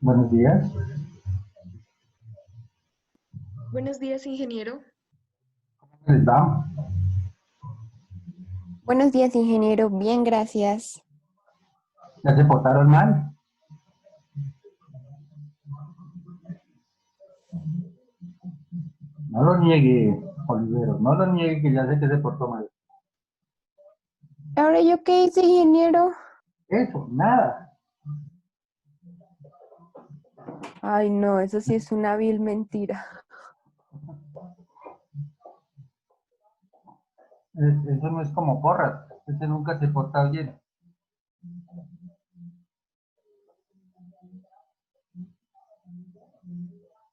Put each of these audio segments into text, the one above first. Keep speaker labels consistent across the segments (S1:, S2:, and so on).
S1: Buenos días.
S2: Buenos días, ingeniero.
S1: ¿Cómo les va?
S3: Buenos días, ingeniero. Bien, gracias.
S1: ¿Ya se portaron mal? No lo niegue, Oliveros, no lo niegue, que ya sé que se portó mal.
S3: ¿Ahora yo qué hice, ingeniero?
S1: Eso, nada.
S3: Ay, no, eso sí es una vil mentira.
S1: Eso no es como Porras, ese nunca se porta bien.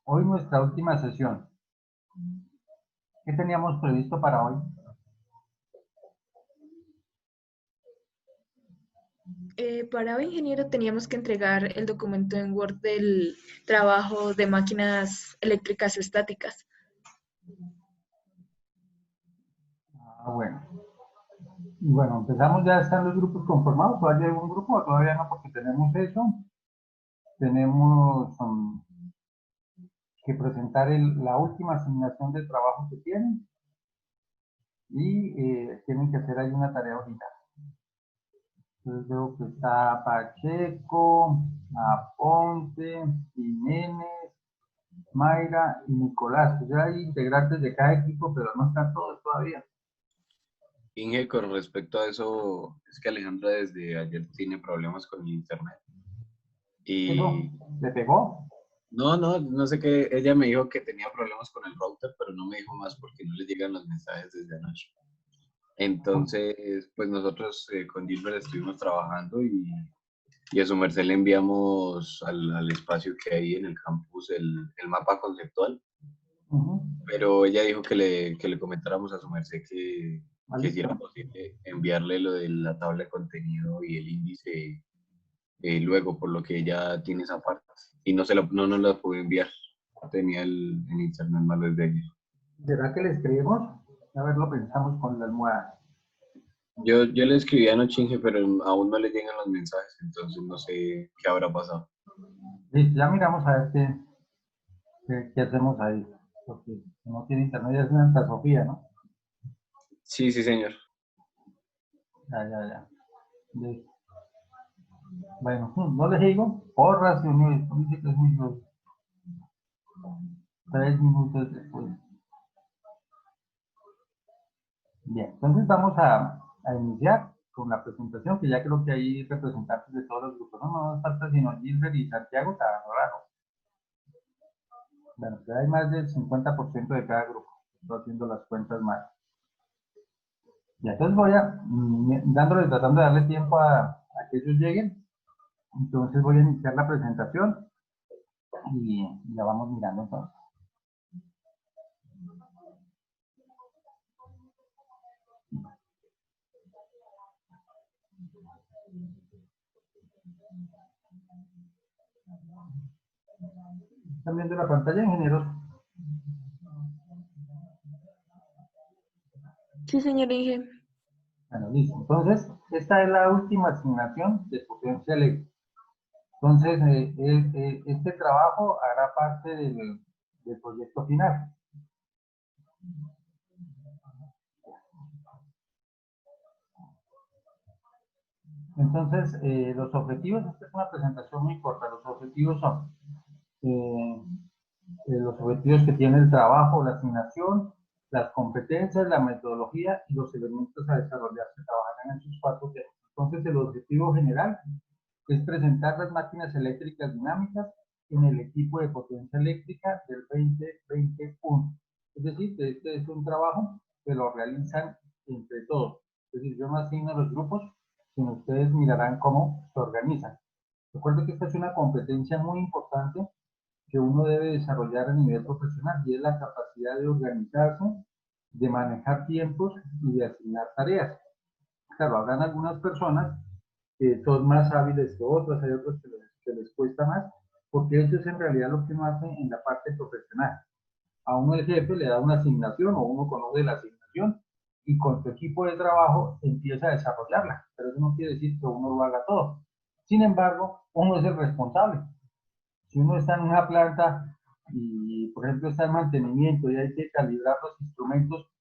S1: Hoy nuestra última sesión. ¿Qué teníamos previsto para hoy?
S2: Para hoy, ingeniero, teníamos que entregar el documento en Word del trabajo de máquinas eléctricas estáticas.
S1: Bueno. Y bueno, empezamos, ya están los grupos conformados. ¿Todavía hay un grupo o todavía no? Porque tenemos eso. Tenemos que presentar la última asignación de trabajo que tienen. Y tienen que hacer ahí una tarea ahorita. Entonces veo que está Pacheco, Aponte, Jiménez, Mayra y Nicolás. Pues ya hay integrantes de cada equipo, pero no están todos todavía.
S4: Inge, con respecto a eso, es que Alejandra desde ayer tiene problemas con el internet.
S1: ¿Eso
S4: Y
S1: le pegó?
S4: no sé qué, ella me dijo que tenía problemas con el router, pero no me dijo más porque no le llegan los mensajes desde anoche. Entonces, pues nosotros con Gilbert estuvimos trabajando y a su merced le enviamos al espacio que hay en el campus el mapa conceptual, pero ella dijo que le comentáramos a su merced que si era posible enviarle lo de la tabla de contenido y el índice luego, por lo que ella tiene esa parte. Y no nos la pudo enviar. Tenía el internet malo desde ayer.
S1: ¿Será que le escribimos? A ver, lo pensamos con la almohada.
S4: Yo le escribí anoche, Inge, pero aún no le llegan los mensajes, entonces no sé qué habrá pasado.
S1: Listo, ya miramos a ver qué hacemos ahí. Porque si no tiene internet ya es una Santa Sofía, ¿no?
S4: Sí, sí, señor.
S1: Ya. Listo. Bueno, no les digo, Porras y Unión, dice que es muy duro. 3 minutos después. Bien, entonces vamos a iniciar con la presentación, que ya creo que hay representantes de todos los grupos. No nos falta sino Gilbert y Santiago, está raro. Bueno, ya hay más del 50% de cada grupo. Estoy haciendo las cuentas mal. Y entonces voy tratando de darle tiempo a que ellos lleguen. Entonces voy a iniciar la presentación y ya vamos mirando entonces. ¿Están viendo la pantalla, ingenieros?
S2: Sí, señor Inge.
S1: Bueno, listo. Entonces, esta es la última asignación de potencia eléctrica. Entonces, este trabajo hará parte del proyecto final. Entonces, los objetivos, esta es una presentación muy corta, los objetivos son los objetivos que tiene el trabajo, la asignación, las competencias, la metodología y los elementos a desarrollar se trabajarán en sus 4 temas. Entonces, el objetivo general es presentar las máquinas eléctricas dinámicas en el equipo de potencia eléctrica del 2021. Es decir, que este es un trabajo que lo realizan entre todos. Es decir, yo no asigno los grupos, sino ustedes mirarán cómo se organizan. Recuerdo que esta es una competencia muy importante que uno debe desarrollar a nivel profesional y es la capacidad de organizarse, de manejar tiempos y de asignar tareas. Claro, habrán algunas personas que son más hábiles que otras, hay otros que les cuesta más, porque eso es en realidad lo que uno hace en la parte profesional. A uno el jefe le da una asignación o uno conoce la asignación y con su equipo de trabajo empieza a desarrollarla, pero eso no quiere decir que uno lo haga todo. Sin embargo, uno es el responsable. Si uno está en una planta y, por ejemplo, está en mantenimiento y hay que calibrar los instrumentos,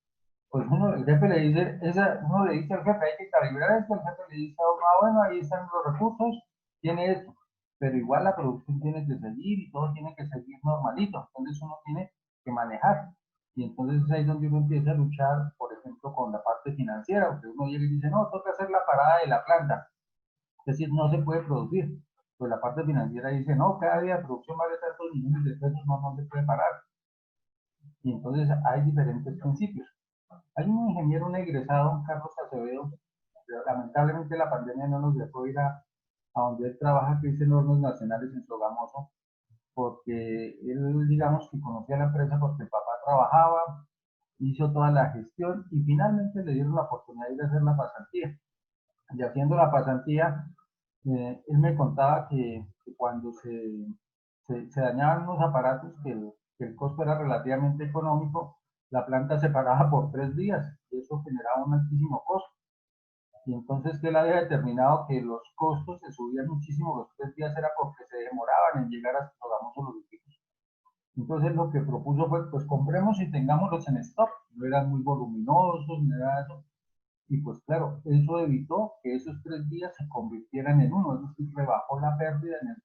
S1: pues uno, el jefe le dice, uno le dice al jefe, hay que calibrar esto, el jefe le dice, bueno, ahí están los recursos, tiene esto, pero igual la producción tiene que seguir y todo tiene que seguir normalito, entonces uno tiene que manejar. Y entonces es ahí donde uno empieza a luchar, por ejemplo, con la parte financiera, porque uno llega y dice, no, toca hacer la parada de la planta, es decir, no se puede producir. Pues la parte financiera dice, no, cada día la producción vale tantos millones de pesos, no se puede parar. Y entonces hay diferentes principios. Hay un ingeniero, un egresado, Carlos Acevedo, pero lamentablemente la pandemia no nos dejó ir a donde él trabaja, que es en Hornos Nacionales en Sogamoso, porque él, digamos, que conocía la empresa porque el papá trabajaba, hizo toda la gestión y finalmente le dieron la oportunidad de ir a hacer la pasantía. Y haciendo la pasantía, él me contaba que cuando se dañaban unos aparatos, que el costo era relativamente económico, la planta se pagaba por 3 días y eso generaba un altísimo costo. Y entonces que él había determinado que los costos se subían muchísimo los 3 días era porque se demoraban en llegar a los equipos. Entonces lo que propuso fue, pues compremos y tengámoslos en stock. No eran muy voluminosos, ni nada de eso. Y pues claro, eso evitó que esos 3 días se convirtieran en uno, es decir, rebajó la pérdida en el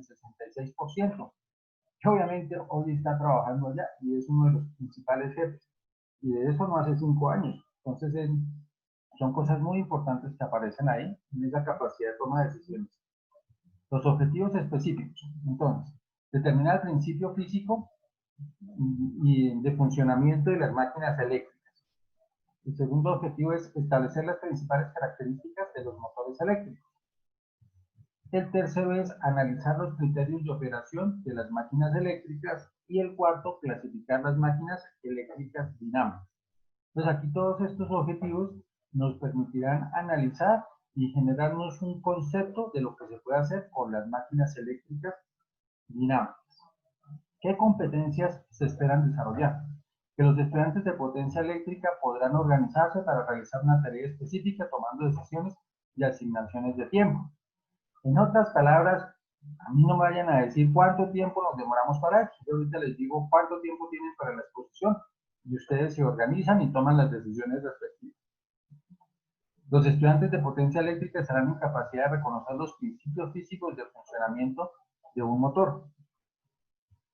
S1: 66%, que obviamente hoy está trabajando allá y es uno de los principales jefes. Y de eso no hace 5 años. Entonces son cosas muy importantes que aparecen ahí, en esa capacidad de toma de decisiones. Los objetivos específicos. Entonces, determinar el principio físico y de funcionamiento de las máquinas eléctricas. El segundo objetivo es establecer las principales características de los motores eléctricos. El tercero es analizar los criterios de operación de las máquinas eléctricas. Y el cuarto, clasificar las máquinas eléctricas dinámicas. Entonces aquí todos estos objetivos nos permitirán analizar y generarnos un concepto de lo que se puede hacer con las máquinas eléctricas dinámicas. ¿Qué competencias se esperan desarrollar? Que los estudiantes de potencia eléctrica podrán organizarse para realizar una tarea específica tomando decisiones y asignaciones de tiempo. En otras palabras, a mí no me vayan a decir cuánto tiempo nos demoramos para esto. Yo ahorita les digo cuánto tiempo tienen para la exposición y ustedes se organizan y toman las decisiones respectivas. Los estudiantes de potencia eléctrica estarán en capacidad de reconocer los principios físicos del funcionamiento de un motor.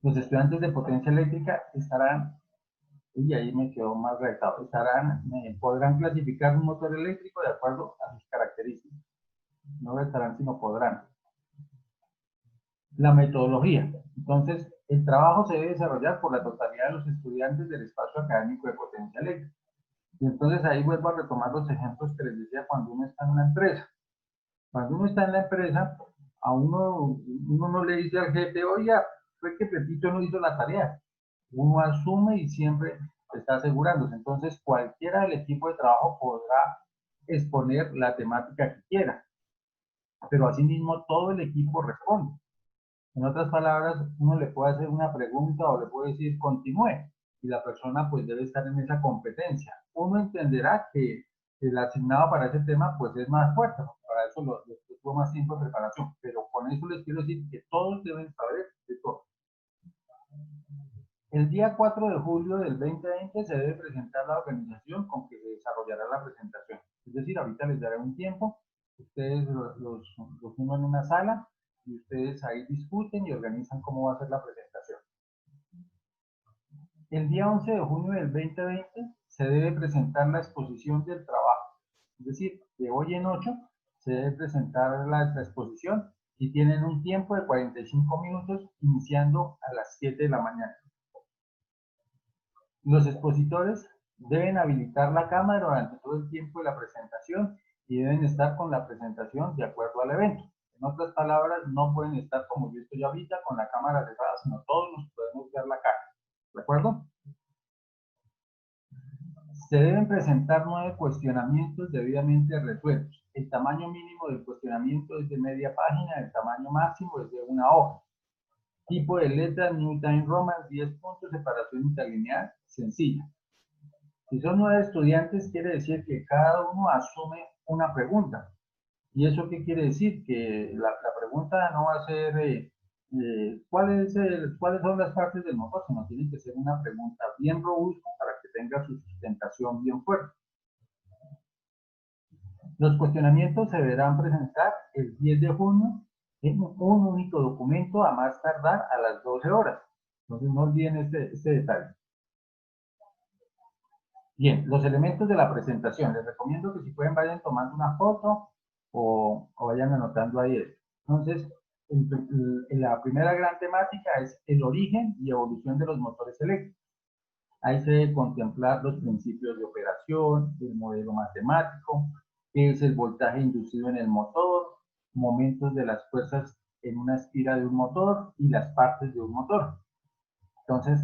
S1: Los estudiantes de potencia eléctrica estarán, y ahí me quedó más redactado, podrán clasificar un motor eléctrico de acuerdo a sus características. No estarán, sino podrán. La metodología. Entonces, el trabajo se debe desarrollar por la totalidad de los estudiantes del espacio académico de potencia eléctrica. Y entonces ahí vuelvo a retomar los ejemplos que les decía cuando uno está en una empresa. Cuando uno está en la empresa, a uno no le dice al jefe, oiga, fue que Pepito no hizo la tarea. Uno asume y siempre está asegurándose. Entonces, cualquiera del equipo de trabajo podrá exponer la temática que quiera. Pero asimismo, todo el equipo responde. En otras palabras, uno le puede hacer una pregunta o le puede decir continúe y la persona pues debe estar en esa competencia. Uno entenderá que el asignado para ese tema pues es más fuerte, para eso les tuvo más tiempo de preparación, pero con eso les quiero decir que todos deben saber de todo. El día 4 de julio del 2020 se debe presentar la organización con que se desarrollará la presentación. Es decir, ahorita les daré un tiempo, ustedes los uno en una sala, y ustedes ahí discuten y organizan cómo va a ser la presentación. El día 11 de junio del 2020 se debe presentar la exposición del trabajo. Es decir, de hoy en 8 se debe presentar la exposición y tienen un tiempo de 45 minutos iniciando a las 7 de la mañana. Los expositores deben habilitar la cámara durante todo el tiempo de la presentación y deben estar con la presentación de acuerdo al evento. En otras palabras, no pueden estar como yo estoy ahorita con la cámara cerrada, sino todos nos podemos ver la cara. ¿De acuerdo? Se deben presentar 9 cuestionamientos debidamente resueltos. El tamaño mínimo del cuestionamiento es de media página, el tamaño máximo es de una hoja. Tipo de letra, New Time Roman, 10 puntos, separación interlineal, sencilla. Si son 9 estudiantes, quiere decir que cada uno asume una pregunta. ¿Y eso qué quiere decir? Que la pregunta no va a ser ¿cuáles son las partes del motor? Sino tiene que ser una pregunta bien robusta para que tenga su sustentación bien fuerte. Los cuestionamientos se deberán presentar el 10 de junio en un único documento a más tardar a las 12 horas. Entonces no olviden este detalle. Bien, los elementos de la presentación. Les recomiendo que si pueden vayan tomando una foto o vayan anotando ahí esto. Entonces, la primera gran temática es el origen y evolución de los motores eléctricos. Ahí se debe contemplar los principios de operación, el modelo matemático, qué es el voltaje inducido en el motor, momentos de las fuerzas en una espira de un motor y las partes de un motor. Entonces,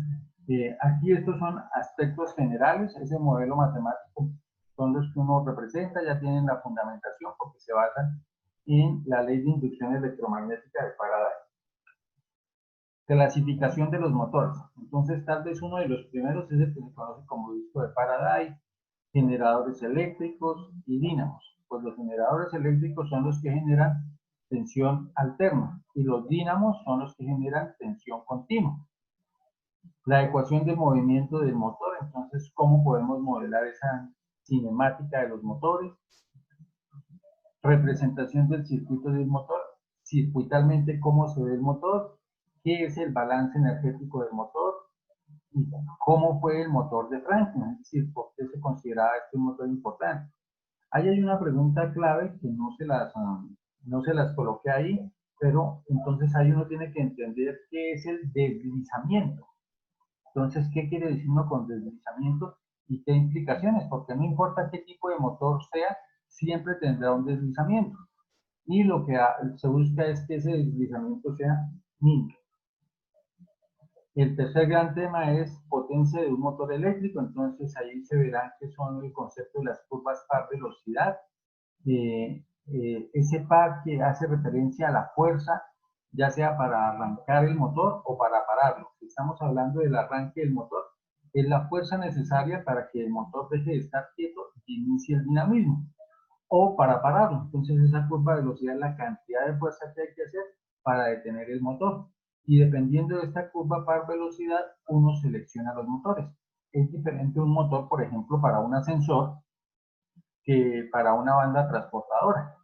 S1: aquí estos son aspectos generales, ese modelo matemático son los que uno representa, ya tienen la fundamentación porque se basan en la ley de inducción electromagnética de Faraday. Clasificación de los motores. Entonces, tal vez uno de los primeros es el que se conoce como disco de Faraday, generadores eléctricos y dínamos. Pues los generadores eléctricos son los que generan tensión alterna y los dínamos son los que generan tensión continua. La ecuación de movimiento del motor, entonces, ¿cómo podemos modelar esa cinemática de los motores? Representación del circuito del motor, circuitalmente cómo se ve el motor, qué es el balance energético del motor y cómo fue el motor de Franklin, es decir, por qué se consideraba este un motor importante. Ahí hay una pregunta clave que no se las coloqué ahí, pero entonces ahí uno tiene que entender qué es el deslizamiento. Entonces, ¿qué quiere decir uno con deslizamiento y qué implicaciones? Porque no importa qué tipo de motor sea, siempre tendrá un deslizamiento. Y lo que se busca es que ese deslizamiento sea mínimo. El tercer gran tema es potencia de un motor eléctrico, entonces ahí se verán que son el concepto de las curvas par velocidad. Ese par que hace referencia a la fuerza, ya sea para arrancar el motor o para pararlo. Si estamos hablando del arranque del motor, es la fuerza necesaria para que el motor deje de estar quieto y inicie el dinamismo, o para pararlo. Entonces esa curva de velocidad es la cantidad de fuerza que hay que hacer para detener el motor. Y dependiendo de esta curva par velocidad, uno selecciona los motores. Es diferente un motor, por ejemplo, para un ascensor que para una banda transportadora,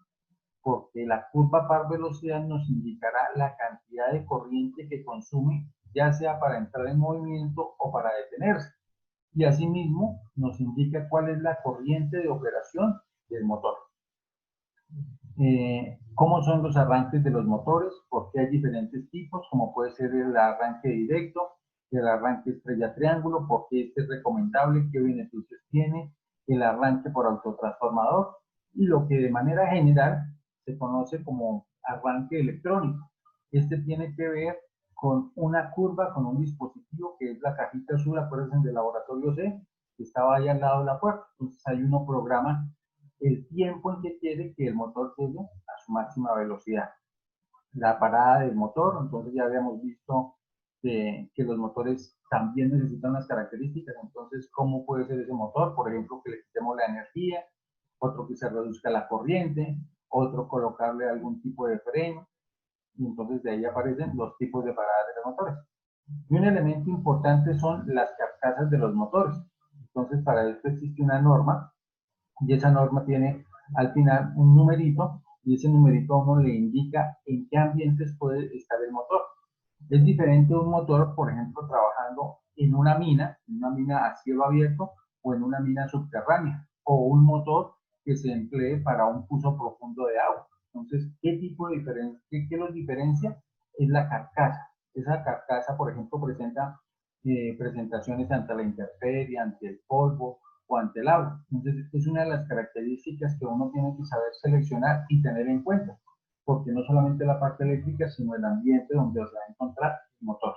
S1: porque la curva par velocidad nos indicará la cantidad de corriente que consume, ya sea para entrar en movimiento o para detenerse. Y asimismo nos indica cuál es la corriente de operación del motor. ¿Cómo son los arranques de los motores? Porque hay diferentes tipos, como puede ser el arranque directo, el arranque estrella triángulo, porque este es recomendable, qué beneficios tiene, el arranque por autotransformador y lo que de manera general se conoce como arranque electrónico. Este tiene que ver con una curva, con un dispositivo que es la cajita azul, acuérdense del laboratorio C, que estaba ahí al lado de la puerta. Entonces ahí uno programa el tiempo en que quiere que el motor llegue a su máxima velocidad. La parada del motor, entonces ya habíamos visto que los motores también necesitan unas características, entonces ¿cómo puede ser ese motor? Por ejemplo, que le quitemos la energía, otro que se reduzca la corriente, otro colocarle algún tipo de freno, y entonces de ahí aparecen los tipos de paradas de los motores. Y un elemento importante son las carcasas de los motores. Entonces para esto existe una norma, y esa norma tiene al final un numerito, y ese numerito a uno le indica en qué ambientes puede estar el motor. Es diferente un motor, por ejemplo, trabajando en una mina a cielo abierto o en una mina subterránea, o un motor que se emplee para un uso profundo de agua. Entonces, ¿qué tipo de diferencia, qué los diferencia? Es la carcasa. Esa carcasa, por ejemplo, presenta presentaciones ante la intemperie, ante el polvo o ante el agua. Entonces, es una de las características que uno tiene que saber seleccionar y tener en cuenta. porque no solamente la parte eléctrica, sino el ambiente donde se va a encontrar el motor.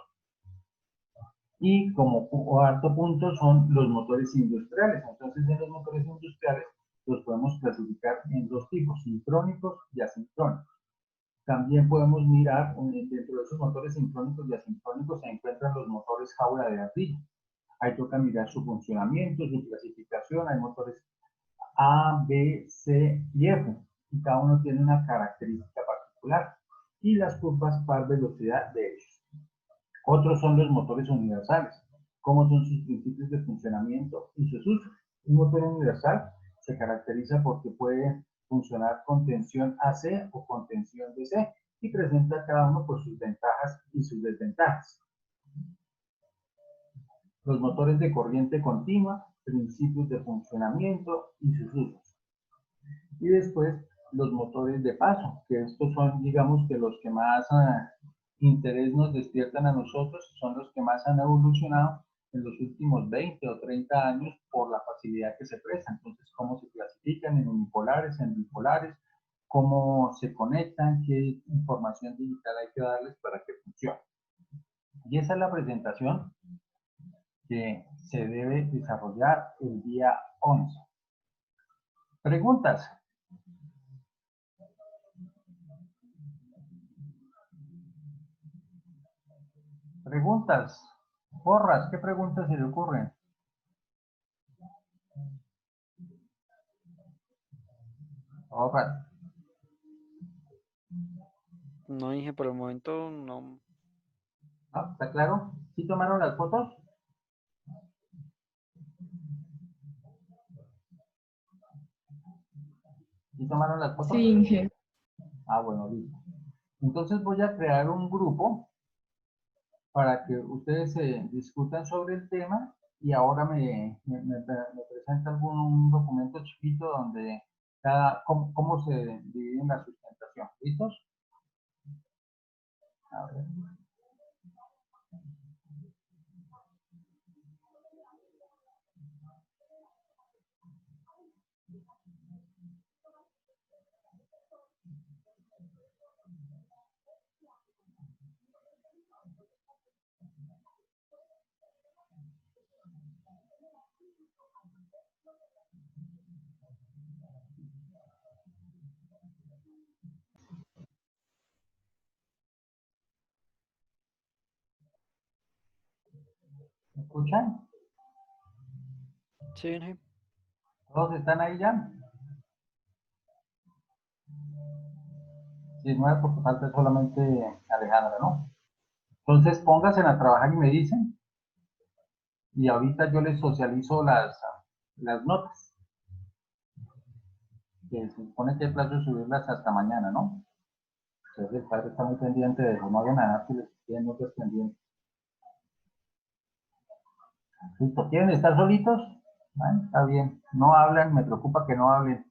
S1: Y como cuarto punto son los motores industriales. Entonces, en los motores industriales los podemos clasificar en dos tipos, sincrónicos y asincrónicos. También podemos mirar, dentro de esos motores sincrónicos y asincrónicos se encuentran los motores jaula de ardilla. Ahí toca mirar su funcionamiento, su clasificación. Hay motores A, B, C y F, y cada uno tiene una característica particular, y las curvas par velocidad de ellos. Otros son los motores universales, cómo son sus principios de funcionamiento y sus usos. Un motor universal se caracteriza porque puede funcionar con tensión AC o con tensión DC, y presenta cada uno por sus ventajas y sus desventajas. Los motores de corriente continua, principios de funcionamiento y sus usos. Y después los motores de paso, que estos son, digamos, que los que más interés nos despiertan a nosotros, son los que más han evolucionado en los últimos 20 o 30 años por la facilidad que se presta. Entonces, cómo se clasifican en unipolares, en bipolares, cómo se conectan, qué información digital hay que darles para que funcione. Y esa es la presentación que se debe desarrollar el día 11. ¿Preguntas? ¿Preguntas? Porras, ¿qué preguntas se le ocurren? Porras.
S5: No, dije, por el momento no.
S1: ¿Ah, ¿está claro? ¿Sí tomaron las fotos? ¿Sí tomaron las fotos?
S2: Sí, Inge.
S1: Ah, bueno, listo. Entonces voy a crear un grupo para que ustedes discutan sobre el tema, y ahora me presenta un documento chiquito donde cómo se divide la sustentación. ¿Listos? A ver. ¿Me escuchan?
S5: Sí, Inge.
S1: ¿Todos están ahí ya? Sí, no es porque falta solamente Alejandra, ¿no? Entonces pónganse a trabajar y me dicen, y ahorita yo les socializo las notas, que se supone que hay plazo de subirlas hasta mañana, ¿no? Entonces el padre está muy pendiente de eso, no hagan nada que les queden notas pendientes. ¿Listo? ¿Quieren estar solitos? Bueno, está bien, no hablan, me preocupa que no hablen.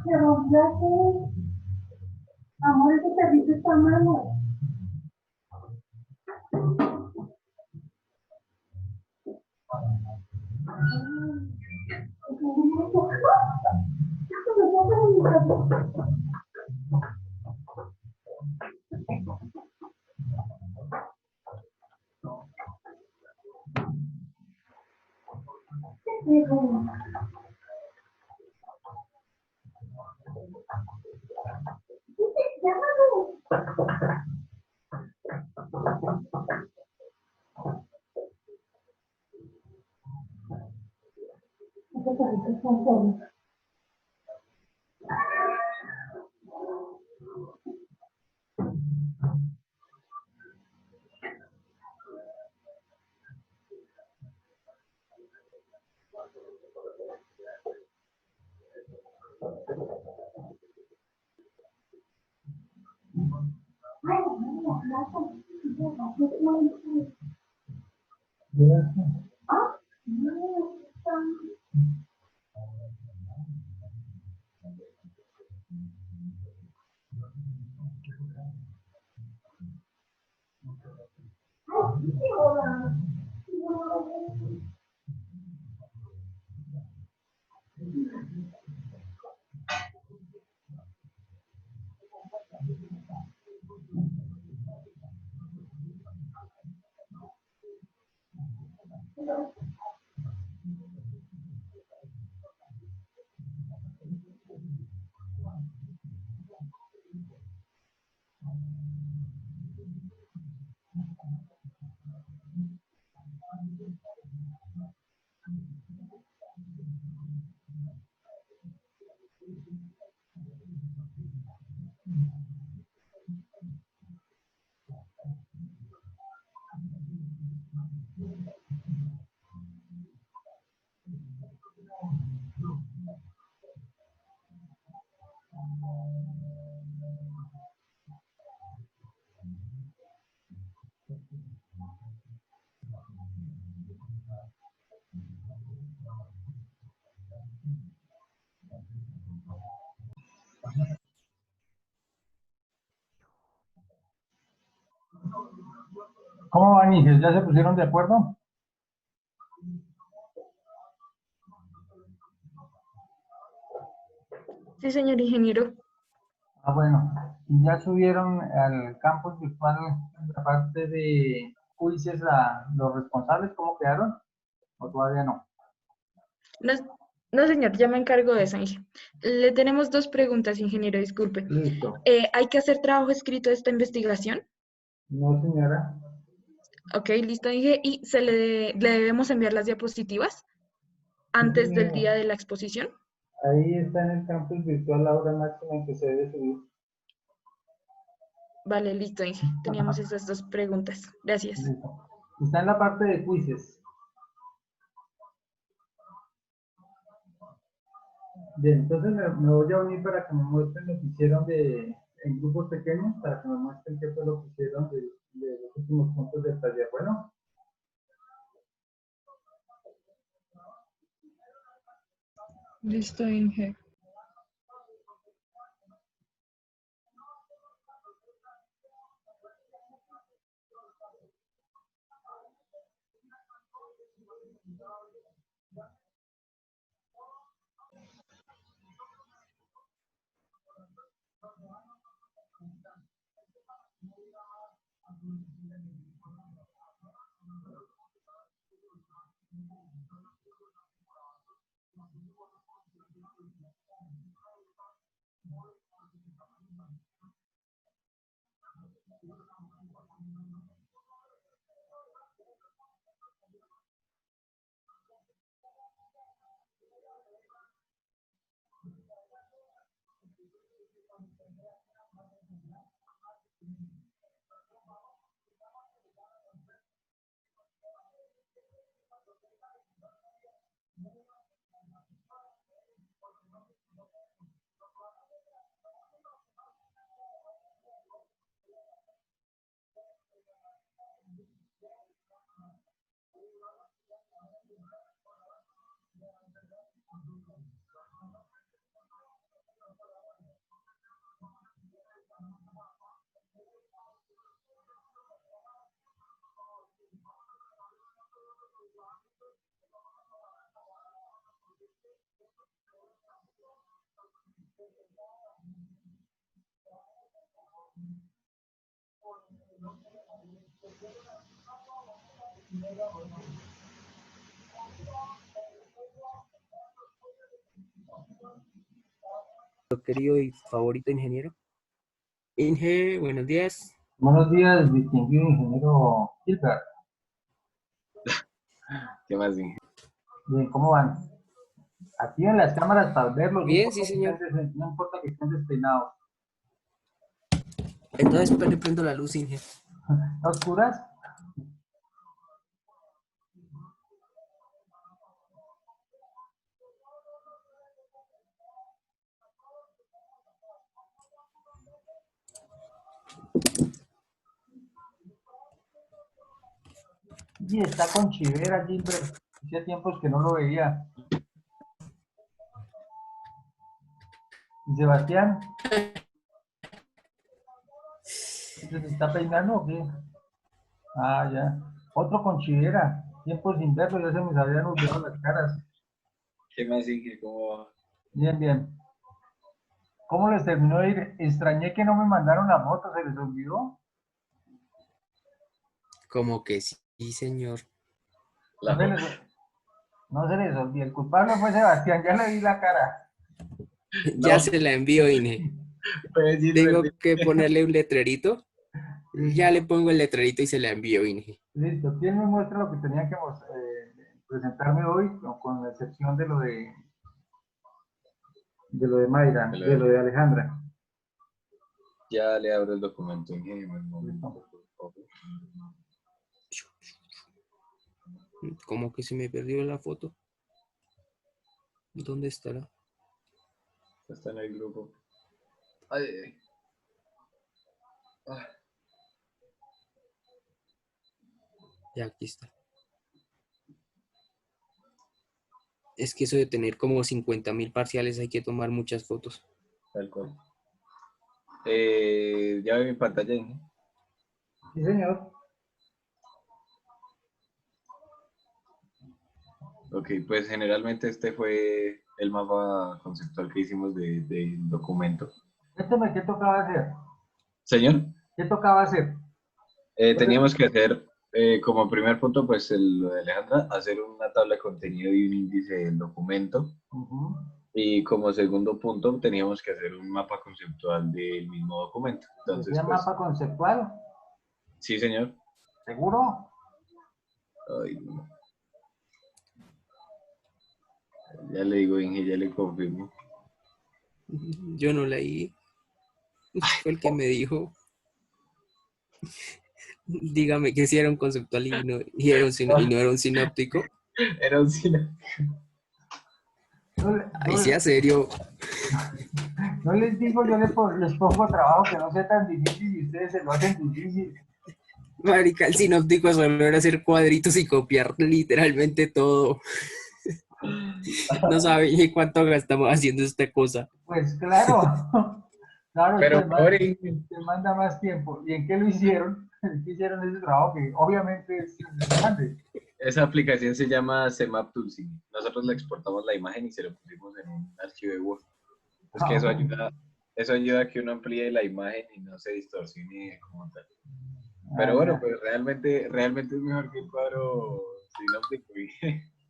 S6: Pero ya sé, amor, ese perrito está malo. Ese perrito está enfermo. Ah, no, hola.
S1: ¿Cómo van, Inges? ¿Ya se pusieron de acuerdo?
S2: Sí, señor ingeniero.
S1: Ah, bueno. ¿Y ya subieron al campus virtual la parte de quizzes los responsables? ¿Cómo quedaron? ¿O todavía no?
S2: No, no, señor, ya me encargo de eso, Inge. Le tenemos dos preguntas, ingeniero, disculpe.
S1: Listo.
S2: ¿Hay que hacer trabajo escrito de esta investigación?
S1: No, señora.
S2: Ok, listo, Inge. ¿Y le debemos enviar las diapositivas
S1: Sí,
S2: antes del
S1: señora.
S2: día de la exposición?
S1: Ahí está en el campus virtual la hora máxima en que se debe subir.
S2: Vale, listo, Inge. Teníamos esas dos preguntas. Gracias.
S1: Listo. Está en la parte de quizzes. Bien, entonces me voy a unir para que me muestren lo que hicieron en grupos pequeños, para que me muestren qué fue lo que hicieron de los últimos puntos del taller. Bueno,
S2: Listo, Inge.
S7: Querido y favorito ingeniero. Inge, buenos días.
S1: buenos días, distinguido ingeniero Gilbert.
S4: ¿Qué más dije?
S1: Bien, ¿cómo van? Activen las cámaras para verlos,
S7: Bien, sí, señor.
S1: No importa que estén despeinados.
S7: Entonces le prendo la luz, Inge.
S1: ¿A oscuras? Y está con Chivera, Gilbert. Hacía tiempos que no lo veía. ¿Y Sebastián? ¿Se está peinando o qué? Ah, ya. Otro con Chivera. Tiempos sin verlo, ya se me habían olvidado las caras.
S4: ¿Qué más, Inge? ¿Cómo va?
S1: Bien, bien. ¿Cómo les terminó de ir? Extrañé que no me mandaron la foto, ¿se les olvidó?
S7: Como que sí, señor.
S4: La
S1: No se les, no se les olvidó. El culpable fue Sebastián, ya le vi la cara.
S7: Ya
S4: No.
S7: se la envío, Inge.
S4: Pues,
S7: Tengo
S4: Gilbert,
S7: que ponerle un letrerito.
S1: Sí.
S7: Ya le pongo el letrerito y se la envío, Inge.
S1: Listo. ¿Quién me muestra lo que tenía que presentarme hoy, con la excepción de lo de Mayra, de lo de Alejandra?
S4: ya le abro el documento, Inge. Un momento, por favor.
S7: ¿Cómo que se me perdió la foto? ¿Dónde estará?
S4: Está en el grupo. Ay, ay, ay. Ah,
S7: Ya, aquí está. Es que eso de tener como 50.000 parciales hay que tomar muchas fotos.
S4: tal cual. Ya ve mi pantalla, Inge.
S1: Sí, señor.
S4: Ok, pues generalmente este fue el mapa conceptual que hicimos del documento.
S1: Cuéntame qué tocaba hacer.
S4: Señor,
S1: ¿Qué tocaba hacer?
S4: teníamos que hacer como primer punto, pues lo de Alejandra, hacer una tabla de contenido y un índice del documento.
S1: Ujú.
S4: Y como segundo punto teníamos que hacer un mapa conceptual del mismo documento. Entonces,
S1: ¿Decía
S4: pues,
S1: mapa conceptual?
S4: sí, señor.
S1: ¿Seguro?
S4: Ay, no. Ya le digo, Inge, ya le confirmo.
S7: Yo no leí. Fue el que me dijo. Dígame que si era un conceptual y no era un sinóptico.
S4: Era un cine.
S1: No,
S7: Ahí sea serio.
S1: no les digo, yo les pongo trabajo que no sea tan difícil y ustedes se lo hacen difícil.
S7: Marica, el sinóptico solo era hacer cuadritos y copiar literalmente todo. No sabe ni cuánto gastamos haciendo esta cosa.
S1: Pues claro, claro,
S4: Pero ahora, Inge,
S1: te manda más tiempo. ¿Y en qué lo hicieron? ¿En qué hicieron ese trabajo que obviamente es grande?
S4: esa aplicación se llama CMap Tools. Nosotros le exportamos la imagen y se lo pusimos en un archivo de Word. Es que eso ayuda a que uno amplíe la imagen y no se distorsione como tal. Pero bueno,
S1: Ya.
S4: pues realmente es mejor que el cuadro sinóptico.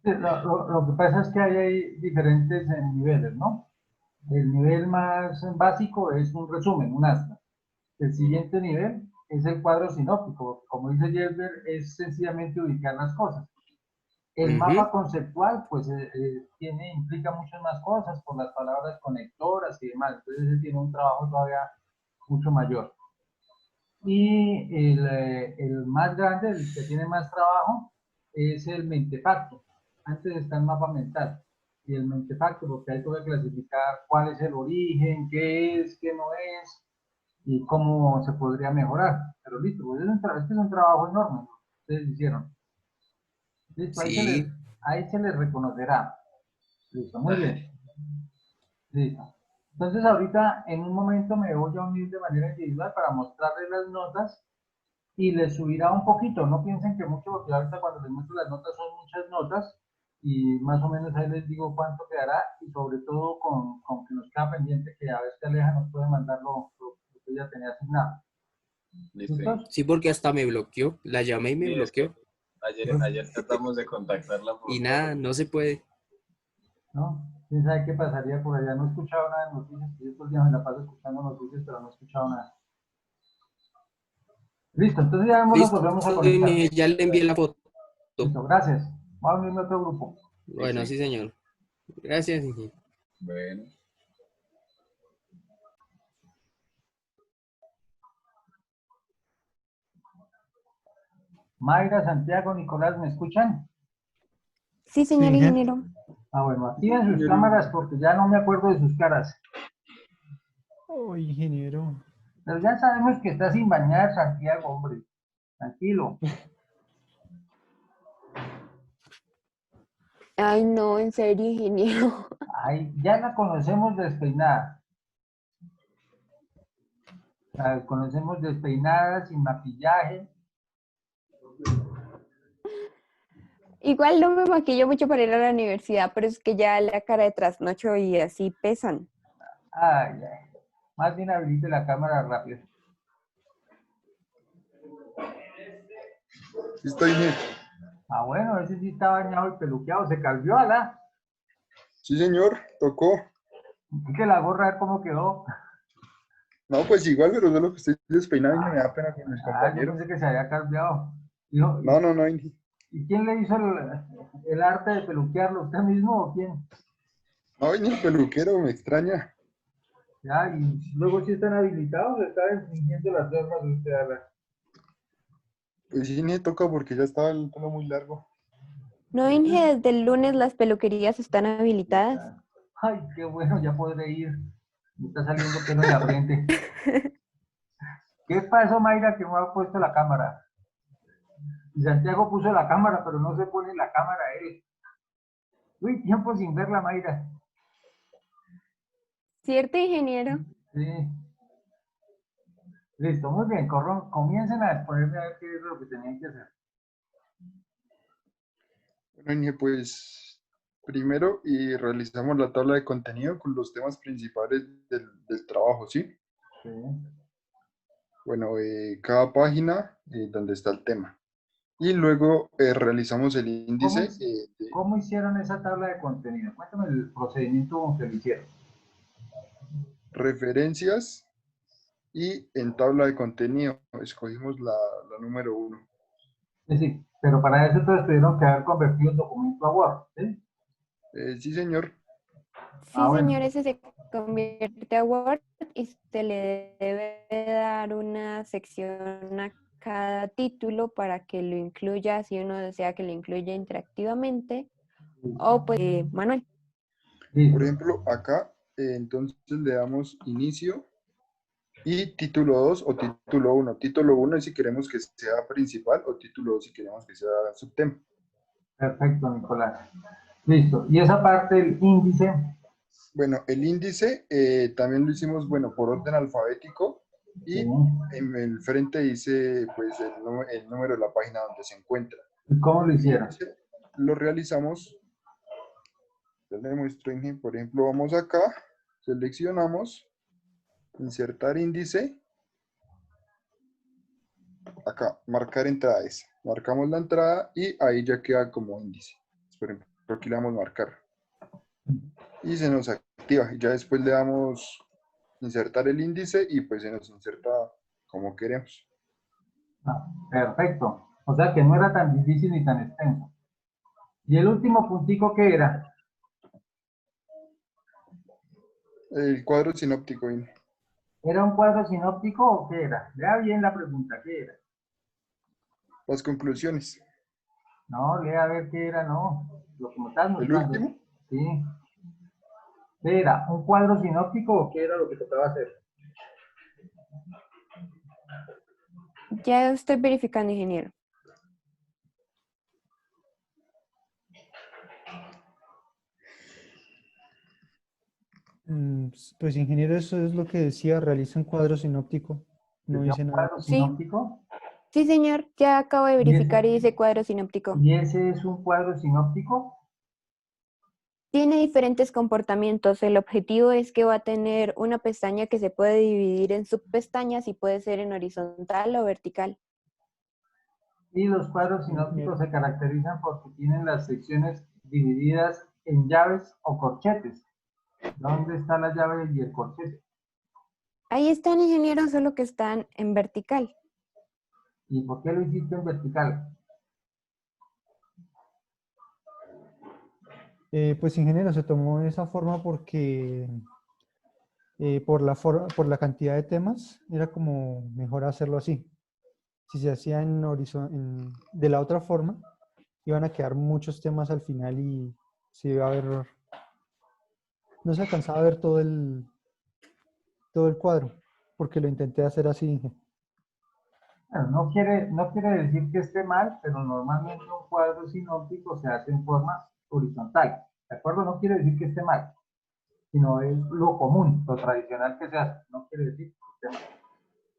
S1: Lo que pasa es que hay diferentes niveles, ¿no? El nivel más básico es un resumen, un astra. El siguiente nivel es el cuadro sinóptico. Como dice Gilbert, es sencillamente ubicar las cosas. El
S7: Ujú.
S1: mapa conceptual, pues, implica muchas más cosas por las palabras conectoras y demás. Entonces, ese tiene un trabajo todavía mucho mayor. Y el más grande, el que tiene más trabajo, es el mentefacto. Antes está el mapa mental y el mentefacto, porque hay que clasificar cuál es el origen, qué es, qué no es y cómo se podría mejorar. Pero listo, pues este es un trabajo enorme, ¿no? Ustedes hicieron. Listo,
S7: Sí,
S1: ahí se les reconocerá. Listo, muy bien. Listo. Entonces ahorita en un momento me voy a unir de manera individual para mostrarles las notas y les subirá un poquito. No piensen que mucho, porque ahorita cuando les muestro las notas son muchas notas y más o menos ahí les digo cuánto quedará y sobre todo con que nos queda pendiente que a ver si Aleja nos puede mandar lo que ella tenía asignado.
S4: Listo.
S1: ¿Listos?
S7: sí, porque hasta me bloqueó. La llamé y me
S4: Sí, es que
S7: bloqueó.
S4: ayer tratamos de contactarla
S7: Y
S4: por
S7: nada,
S4: WhatsApp.
S7: no se puede.
S1: ¿No? ¿Quién sabe qué pasaría por allá? No he escuchado nada de noticias, que yo estos días me la paso escuchando noticias, pero no he escuchado nada. Listo, entonces ya nos
S7: Listo,
S1: volvemos a conectar.
S7: ya le envié la foto.
S1: Listo, gracias. Vamos a unirme a otro grupo.
S7: Bueno, sí, señor. Gracias, Inge.
S4: Bueno.
S1: Mayra, Santiago, Nicolás, ¿me escuchan?
S3: Sí, señor ingeniero.
S1: Ah, bueno, activen sus cámaras porque ya no me acuerdo de sus caras.
S8: Oh, ingeniero.
S1: Pero ya sabemos que está sin bañar, Santiago, hombre. Tranquilo.
S3: Ay, no, en serio, ingeniero.
S1: Ay, ya la conocemos despeinada. La conocemos despeinada, sin maquillaje.
S3: Igual no me maquillo mucho para ir a la universidad, pero es que ya la cara de trasnocho y así pesan.
S1: Ay, ay. Más bien habilite la cámara rápido.
S9: Estoy bien.
S1: Ah, bueno, ese sí está bañado y peluqueado. Se calvió, ¿ala?
S9: Sí, señor, tocó.
S1: Y que la gorra, a ver cómo quedó.
S9: No, pues igual, pero solo que estoy despeinado y me da pena con mis
S1: Yo
S9: compañeros.
S1: pensé que se había calviado.
S9: No, Inge.
S1: ¿Y quién le hizo el arte de peluquearlo? ¿Usted mismo o quién?
S9: No, ni el peluquero, me extraña.
S1: Ya, y luego si están habilitados, está infringiendo las normas de usted, Ala.
S9: Pues sí, ni toca porque ya estaba el pelo muy largo.
S3: No, Inge, desde el lunes las peluquerías están habilitadas.
S1: Ay, qué bueno, ya podré ir. Me está saliendo pelo en la frente. ¿Qué pasó, Mayra, que no ha puesto la cámara? Y Santiago puso la cámara, pero no se pone la cámara él. Uy, tiempo sin verla, Mayra.
S3: ¿Cierto, ingeniero?
S1: Sí. Listo, muy bien. Comiencen a exponerme a ver qué es lo que tenían que hacer.
S9: Bueno, Inge, pues primero y realizamos la tabla de contenido con los temas principales del trabajo, ¿sí?
S1: Sí.
S9: Bueno, cada página donde está el tema. Y luego realizamos el índice
S1: ¿Cómo hicieron esa tabla de contenido? Cuéntame el procedimiento con que lo hicieron.
S9: referencias y en tabla de contenido escogimos la número 1.
S1: Es decir, pero para eso entonces tuvieron que haber convertido el documento a Word, ¿sí?
S9: Sí, señor.
S3: Sí,
S1: Ah, bueno.
S3: señor, ese se convierte a Word y se le debe dar una sección a cada título para que lo incluya, si uno desea que lo incluya interactivamente o pues manual.
S9: Por
S1: Listo.
S9: ejemplo, acá entonces le damos inicio y título 2 o título 1. Título 1 es si queremos que sea principal o título 2 si queremos que sea subtema.
S1: Perfecto, Nicolás. Listo. Y esa parte del índice,
S9: Bueno, el índice también lo hicimos, bueno, por orden alfabético y
S1: ¿sí?
S9: en el frente dice pues el número de la página donde se encuentra.
S1: ¿Y cómo lo
S9: El
S1: hicieron?
S9: índice lo realizamos, ya le muestro, por ejemplo, vamos acá, seleccionamos, insertar índice, acá, marcar entradas, marcamos la entrada y ahí ya queda como índice. Por ejemplo, aquí le damos marcar y se nos activa y ya después le damos insertar el índice y pues se nos inserta como queremos.
S1: Ah, perfecto. O sea que no era tan difícil ni tan extenso. ¿Y el último puntico qué era?
S9: El cuadro sinóptico,
S1: ¿Era un cuadro sinóptico o qué era? Lea bien la pregunta, ¿qué era?
S9: las conclusiones.
S1: No, lea a ver qué era, no. Lo que me estás
S9: El
S1: mostrando.
S9: último,
S1: Sí. ¿Qué era? ¿Un cuadro sinóptico o qué era lo que tocaba hacer?
S3: Ya estoy verificando, ingeniero.
S8: Pues ingeniero, eso es lo que decía, realiza un cuadro sinóptico. No
S1: ¿Decía
S8: dice
S1: un
S8: nada
S1: cuadro
S8: más.
S3: Sí,
S1: sinóptico?
S3: sí, señor, ya acabo de
S1: ¿Y
S3: verificar y
S1: ese,
S3: dice cuadro sinóptico.
S1: y ese es un cuadro sinóptico?
S3: Tiene diferentes comportamientos. El objetivo es que va a tener una pestaña que se puede dividir en subpestañas y puede ser en horizontal o vertical.
S1: Y los cuadros
S8: Sí, ingeniero.
S1: sinópticos se caracterizan porque tienen las secciones divididas en llaves o corchetes. ¿Dónde está la llave y el corchete?
S3: Ahí están, ingeniero, solo que están en vertical.
S1: ¿Y por qué lo hiciste en vertical?
S8: Pues ingeniero, se tomó de esa forma porque por la cantidad de temas era como mejor hacerlo así. Si se hacía de la otra forma, iban a quedar muchos temas al final y se iba a ver, no se alcanzaba a ver todo el cuadro, porque lo intenté hacer así, Inge.
S1: Bueno, no quiere decir que esté mal, pero normalmente un cuadro sinóptico se hace en forma horizontal. ¿De acuerdo? No quiere decir que esté mal, sino es lo común, lo tradicional que se hace. No quiere decir que esté mal.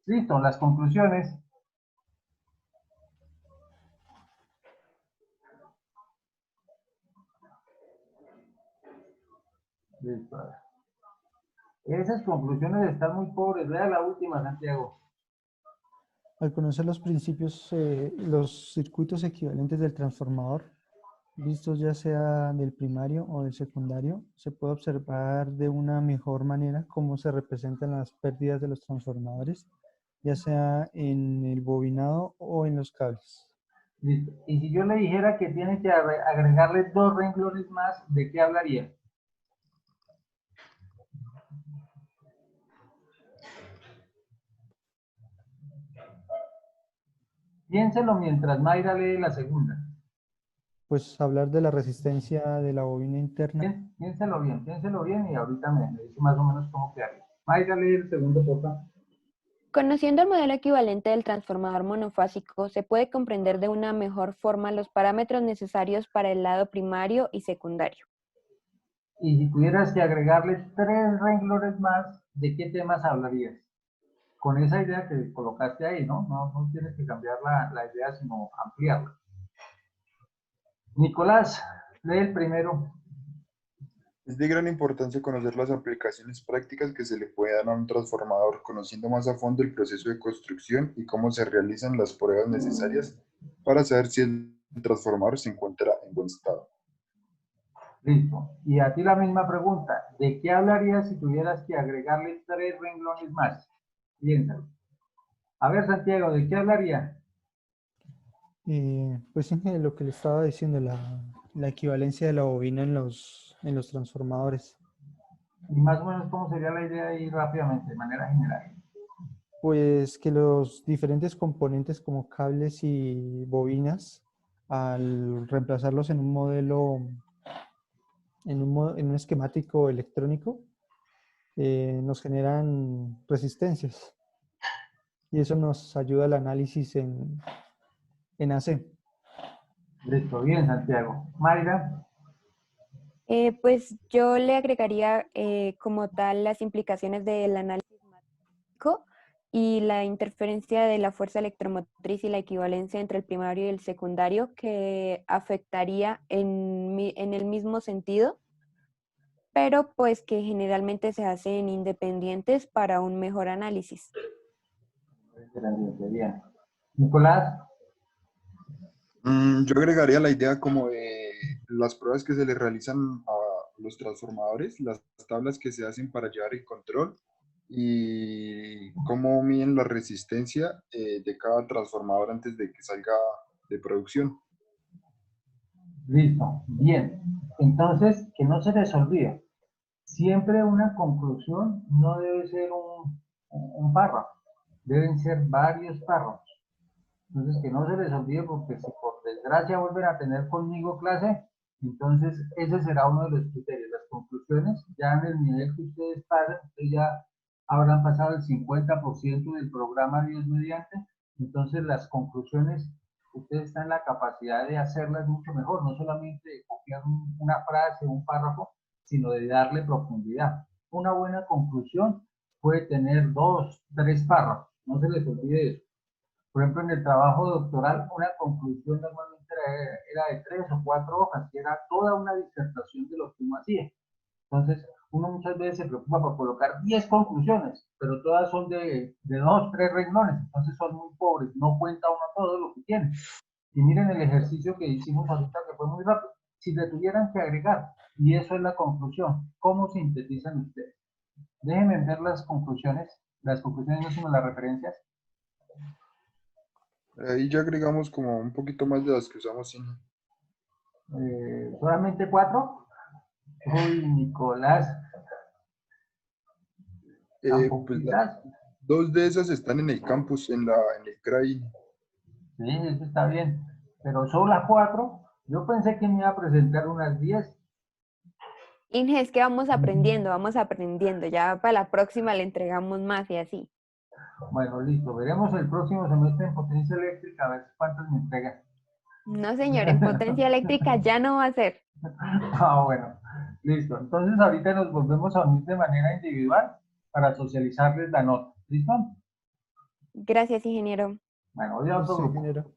S1: Listo, las conclusiones. Listo. Esas conclusiones están muy pobres. Vea la última, Santiago.
S8: Al conocer los principios, los circuitos equivalentes del transformador, vistos ya sea del primario o del secundario, se puede observar de una mejor manera cómo se representan las pérdidas de los transformadores, ya sea en el bobinado o en los cables.
S1: Listo. Y si yo le dijera que tiene que agregarle 2 renglones más, ¿de qué hablaría? Piénselo mientras Mayra lee la segunda.
S8: Pues hablar de la resistencia de la bobina interna.
S1: Piénselo bien y ahorita me dice más o menos cómo quedaría. Mayra lee el segundo, por favor.
S3: Conociendo el modelo equivalente del transformador monofásico, se puede comprender de una mejor forma los parámetros necesarios para el lado primario y secundario.
S1: Y si tuvieras que agregarle 3 renglones más, ¿de qué temas hablarías? Con esa idea que colocaste ahí, ¿no? No tienes que cambiar la idea, sino ampliarla. Nicolás, lee el primero.
S9: Es de gran importancia conocer las aplicaciones prácticas que se le puedan a un transformador, conociendo más a fondo el proceso de construcción y cómo se realizan las pruebas necesarias para saber si el transformador se encuentra en buen estado.
S1: Listo. Y a ti la misma pregunta. ¿De qué hablarías si tuvieras que agregarle 3 renglones más? Piénsalo. A ver, Santiago, ¿de qué hablaría?
S8: Pues lo que le estaba diciendo, la equivalencia de la bobina en los transformadores.
S1: Y más o menos, ¿cómo sería la idea ahí rápidamente, de manera general?
S8: Pues que los diferentes componentes como cables y bobinas, al reemplazarlos en un modelo, en un esquemático electrónico, nos generan resistencias. Y eso nos ayuda al análisis en AC.
S1: Listo, bien, Santiago. Mayra.
S3: Pues yo le agregaría como tal las implicaciones del análisis matemático y la interferencia de la fuerza electromotriz y la equivalencia entre el primario y el secundario que afectaría en el mismo sentido, pero pues que generalmente se hacen independientes para un mejor análisis.
S1: Bien. Nicolás.
S9: Yo agregaría la idea como de las pruebas que se le realizan a los transformadores, las tablas que se hacen para llevar el control y cómo miden la resistencia de cada transformador antes de que salga de producción.
S1: Listo, bien. Entonces, que no se les olvide, siempre una conclusión no debe ser un párrafo, deben ser varios párrafos. Entonces, que no se les olvide, porque si por desgracia vuelven a tener conmigo clase, entonces ese será uno de los criterios. Las conclusiones, ya en el nivel que ustedes pasan, ustedes ya habrán pasado el 50% del programa Dios mediante, entonces las conclusiones, ustedes están en la capacidad de hacerlas mucho mejor, no solamente de copiar una frase, un párrafo, sino de darle profundidad. Una buena conclusión puede tener 2, 3 párrafos, no se les olvide eso. Por ejemplo, en el trabajo doctoral, una conclusión normalmente era de 3 o 4 hojas, que era toda una disertación de lo que uno hacía. Entonces, uno muchas veces se preocupa por colocar 10 conclusiones, pero todas son de 2, 3 renglones, entonces son muy pobres, no cuenta uno todo lo que tiene. Y miren el ejercicio que hicimos ahorita, que fue muy rápido. Si le tuvieran que agregar, y eso es la conclusión, ¿cómo sintetizan ustedes? Déjenme ver las conclusiones no sino las referencias.
S9: Ahí ya agregamos como un poquito más de las que usamos.
S1: ¿Solamente 4? Uy, Nicolás.
S9: Pues 2 de esas están en el campus, en el CRAI.
S1: Sí, eso está bien. Pero solo las 4. Yo pensé que me iba a presentar unas 10.
S3: Inge, es que vamos aprendiendo. Ya para la próxima le entregamos más y así.
S1: Bueno, listo. Veremos el próximo semestre en potencia eléctrica, a ver cuántas me entregan.
S3: No, señor, en potencia eléctrica ya no va a ser.
S1: Ah, bueno, listo. Entonces ahorita nos volvemos a unir de manera individual para socializarles la nota. ¿Listo?
S3: Gracias, ingeniero.
S1: Bueno, voy a otro
S8: Listo,
S1: grupo.
S8: ingeniero.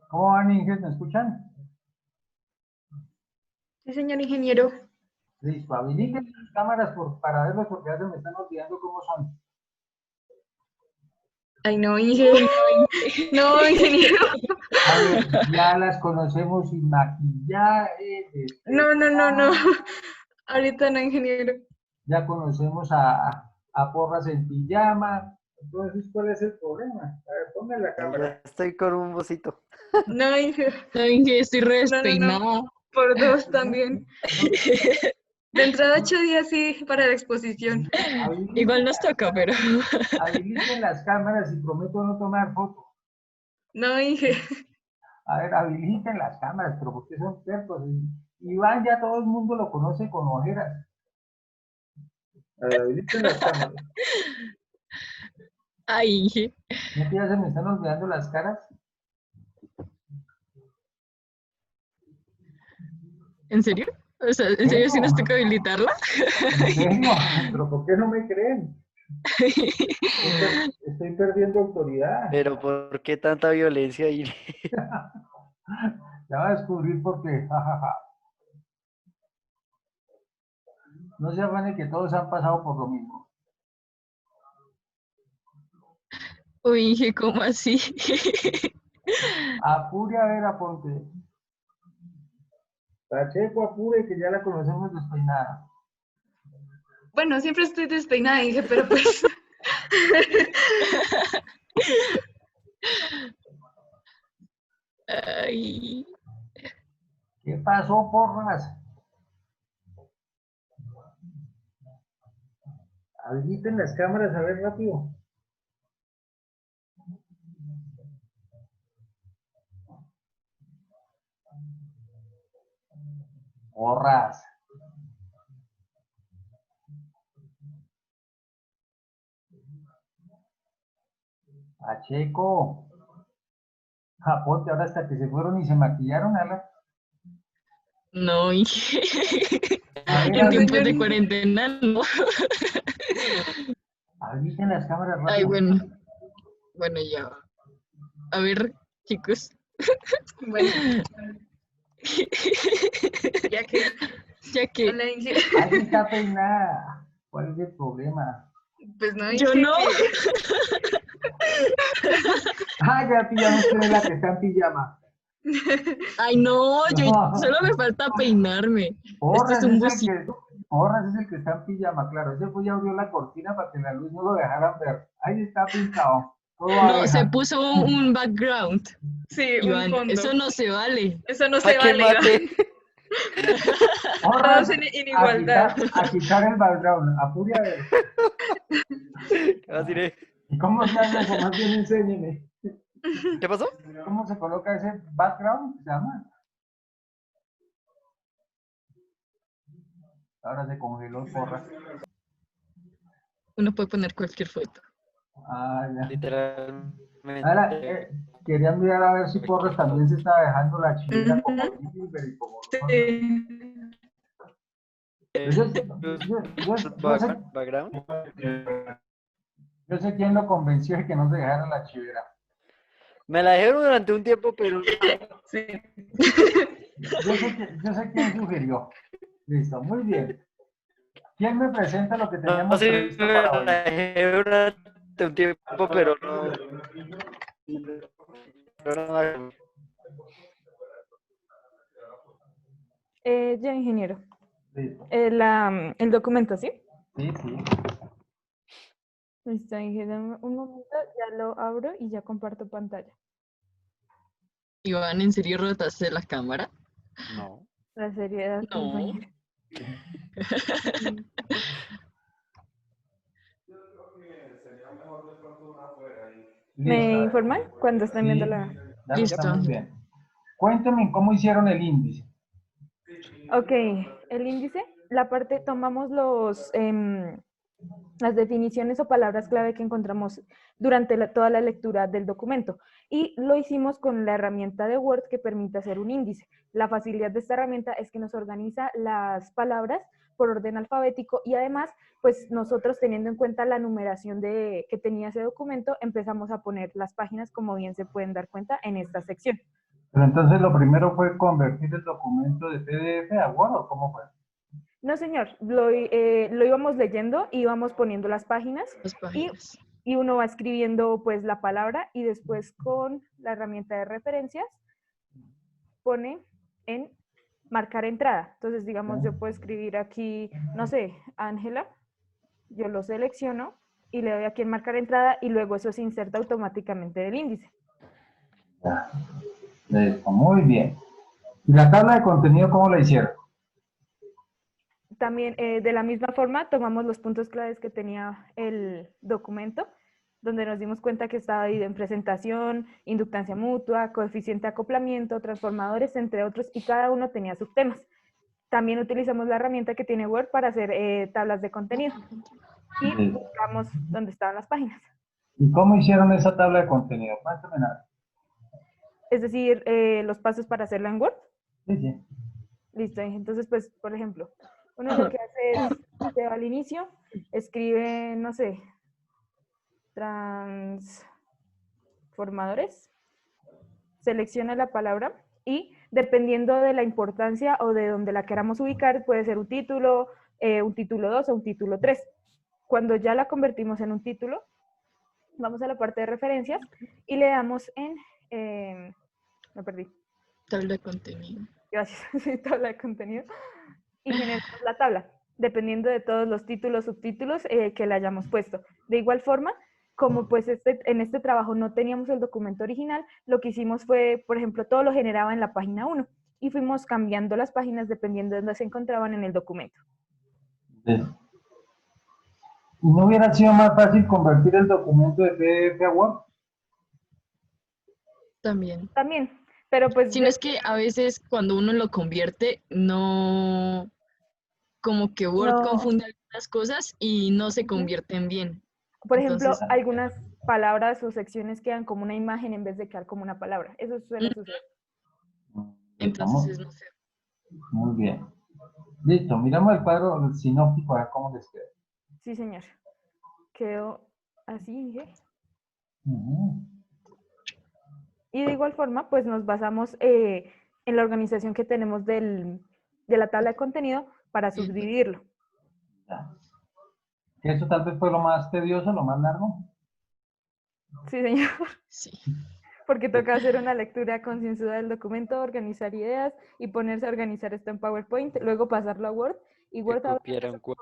S1: ¿Cómo van, Inges? ¿Me escuchan?
S2: Sí, señor ingeniero.
S1: Listo, habiliten las cámaras para verlos porque ya se me están olvidando cómo son.
S2: Ay, no, Inge. No, ingeniero.
S1: A ver, ya las conocemos sin maquillaje,
S2: No, no, no, no.
S1: despeinado,
S2: Ahorita no, ingeniero.
S1: ya conocemos a Porras en pijama. Entonces, ¿cuál es el problema? A ver, ponme la
S5: Ya
S1: cámara.
S5: estoy con un bocito.
S2: No, Inge.
S10: No, Inge, estoy re
S2: No, no, no.
S10: despeinada.
S2: Por dos también. De entrada 8 días sí para la exposición.
S10: Igual nos toca, pero...
S1: Habiliten las cámaras y prometo no tomar fotos.
S2: No, Inge.
S1: A ver, habiliten las cámaras, pero porque son tercos. Iván ya todo el mundo lo conoce con ojeras. A ver, habiliten las cámaras.
S10: Ay, Inge.
S1: ¿No que ya se me están olvidando las caras?
S10: ¿En serio? O sea, ¿en serio sí nos toca habilitarla?
S1: ¿En serio? ¿Pero por qué no me creen? Estoy perdiendo autoridad.
S5: Pero ¿por qué tanta violencia ahí?
S1: Ya va a descubrir por qué. Jajaja. No se afane que todos han pasado por lo mismo.
S10: Uy, Inge, ¿cómo así?
S1: Apure a ver, aponte. Pacheco, apure, que ya la conocemos despeinada.
S2: Bueno, siempre estoy despeinada, Inge, pero pues.
S10: Ay,
S1: ¿Qué pasó, Porras? Habiliten las cámaras, a ver rápido. Porras. Pacheco. Aponte, ahora hasta que se fueron y se maquillaron, ala.
S10: no, Inge.
S1: A ver,
S10: En tiempos
S2: señor
S10: de
S2: Inge.
S10: cuarentena, no.
S1: habiliten las cámaras
S10: Ay,
S1: rápido.
S10: bueno. Bueno, ya. A ver, chicos.
S2: Bueno, ya que.
S10: Ya que
S2: Hola, Inge.
S1: Ahí está peinada. ¿Cuál es el problema?
S2: Pues no,
S10: yo
S2: Inge,
S10: no.
S1: Ah, ya no usted es la que está en pijama.
S10: Ay, no, yo
S1: No.
S10: solo me falta peinarme. Esto
S1: Porras
S10: es un
S1: es
S10: busito.
S1: Porras es el que está en pijama, claro. Ese fue ya abrió la cortina para que la luz no lo dejaran ver. Ahí está pintado. Todo
S10: No, se
S1: abeja.
S10: puso un background.
S2: Sí, un
S10: Iván,
S2: fondo.
S10: eso no se vale.
S2: Eso no
S5: ¿Para
S2: se
S5: qué
S2: vale, Iván.
S5: mate?
S1: Porras,
S2: Todos en igualdad.
S1: a quitar el background. Apure a ver.
S5: Así de-
S1: ¿Y cómo se hace eso? Más bien enséñeme.
S5: ¿Qué pasó?
S1: ¿Cómo se coloca ese background? ¿Se llama? Ahora se congeló Porras.
S10: Uno puede poner cualquier foto.
S1: Ah, ya.
S5: Literalmente.
S1: Ahora, quería mirar a ver si Porras también se está dejando la chivera como Gilbert y como los otros.
S2: Sí.
S5: Background.
S1: Yo sé quién lo convenció de que no se dejara la chivera.
S5: Me la dijeron durante un tiempo, pero
S2: Sí.
S1: Yo sé quién sugirió. Listo, muy bien. ¿Quién me presenta lo que
S5: no
S1: teníamos
S5: sé,
S1: previsto
S5: me
S1: para hoy?
S5: la dijeron durante un tiempo, pero no.
S2: Ya, ingeniero.
S1: Listo.
S2: El documento, ¿sí?
S1: Sí, sí.
S2: Listo, ingeniero. Dame un momento, ya lo abro y ya comparto pantalla.
S10: Iván, ¿en serio rotaste la cámara?
S5: No.
S2: La seriedad,
S10: No.
S2: compañero. ¿Me
S1: Listo.
S2: informan cuando están viendo
S1: Sí,
S2: la...?
S1: dale, está
S10: Listo.
S1: muy bien. Cuéntame cómo hicieron el índice.
S2: Ok, el índice, la parte, tomamos las definiciones o palabras clave que encontramos durante toda la lectura del documento y lo hicimos con la herramienta de Word que permite hacer un índice. La facilidad de esta herramienta es que nos organiza las palabras por orden alfabético y además, pues nosotros teniendo en cuenta la numeración que tenía ese documento, empezamos a poner las páginas como bien se pueden dar cuenta en esta sección.
S1: Pero entonces lo primero fue convertir el documento de PDF a Word, ¿o cómo fue?
S2: No, señor, lo íbamos leyendo, íbamos poniendo las páginas
S10: Las páginas.
S2: y uno va escribiendo pues la palabra y después con la herramienta de referencias pone en marcar entrada. Entonces, digamos, yo puedo escribir aquí, no sé, Ángela, yo lo selecciono y le doy aquí en marcar entrada y luego eso se inserta automáticamente del índice.
S1: Ya. Listo, muy bien. ¿Y la tabla de contenido cómo la hicieron?
S2: También de la misma forma tomamos los puntos claves que tenía el documento, donde nos dimos cuenta que estaba dividido en presentación, inductancia mutua, coeficiente de acoplamiento, transformadores, entre otros, y cada uno tenía sus temas. También utilizamos la herramienta que tiene Word para hacer tablas de contenido y
S1: Sí.
S2: buscamos dónde estaban las páginas.
S1: ¿Y cómo hicieron esa tabla de contenido? Cuéntame nada.
S2: Es decir, los pasos para hacerla en Word.
S1: Sí, sí.
S2: Listo, entonces pues, por ejemplo, uno lo que hace es, se va al inicio, escribe, no sé, transformadores, selecciona la palabra y dependiendo de la importancia o de donde la queramos ubicar, puede ser un título 2 o un título 3. Cuando ya la convertimos en un título, vamos a la parte de referencias y le damos en, me perdí.
S10: Tabla de contenido.
S2: Gracias, sí, tabla de contenido. Y generamos la tabla, dependiendo de todos los títulos, subtítulos que le hayamos puesto. De igual forma, como pues en este trabajo no teníamos el documento original, lo que hicimos fue, por ejemplo, todo lo generaba en la página 1 y fuimos cambiando las páginas dependiendo de dónde se encontraban en el documento.
S1: Sí. ¿Y no hubiera sido más fácil convertir el documento de PDF a Word?
S10: También.
S2: También, pero pues...
S10: Si no es que a veces cuando uno lo convierte, no, como que Word
S2: No,
S10: confunde algunas cosas y no se convierten bien.
S2: por ejemplo,
S10: Entonces,
S2: algunas palabras o secciones quedan como una imagen en vez de quedar como una palabra. Eso suele suceder.
S10: entonces
S1: Estamos
S10: es, no sé.
S1: muy bien. Listo, miramos el cuadro sinóptico a ver cómo les queda.
S2: Sí, señor. Quedó así, ¿eh?
S1: Ujú.
S2: Y de igual forma, pues nos basamos en la organización que tenemos de la tabla de contenido para subdividirlo.
S1: Ya. Eso tal vez fue lo más tedioso, lo más largo.
S2: Sí, señor.
S10: Sí.
S2: Porque toca hacer una lectura concienzuda del documento, organizar ideas y ponerse a organizar esto en PowerPoint, luego pasarlo a Word. Y
S5: Que
S2: Word a veces
S5: copiara
S2: es
S5: un Word.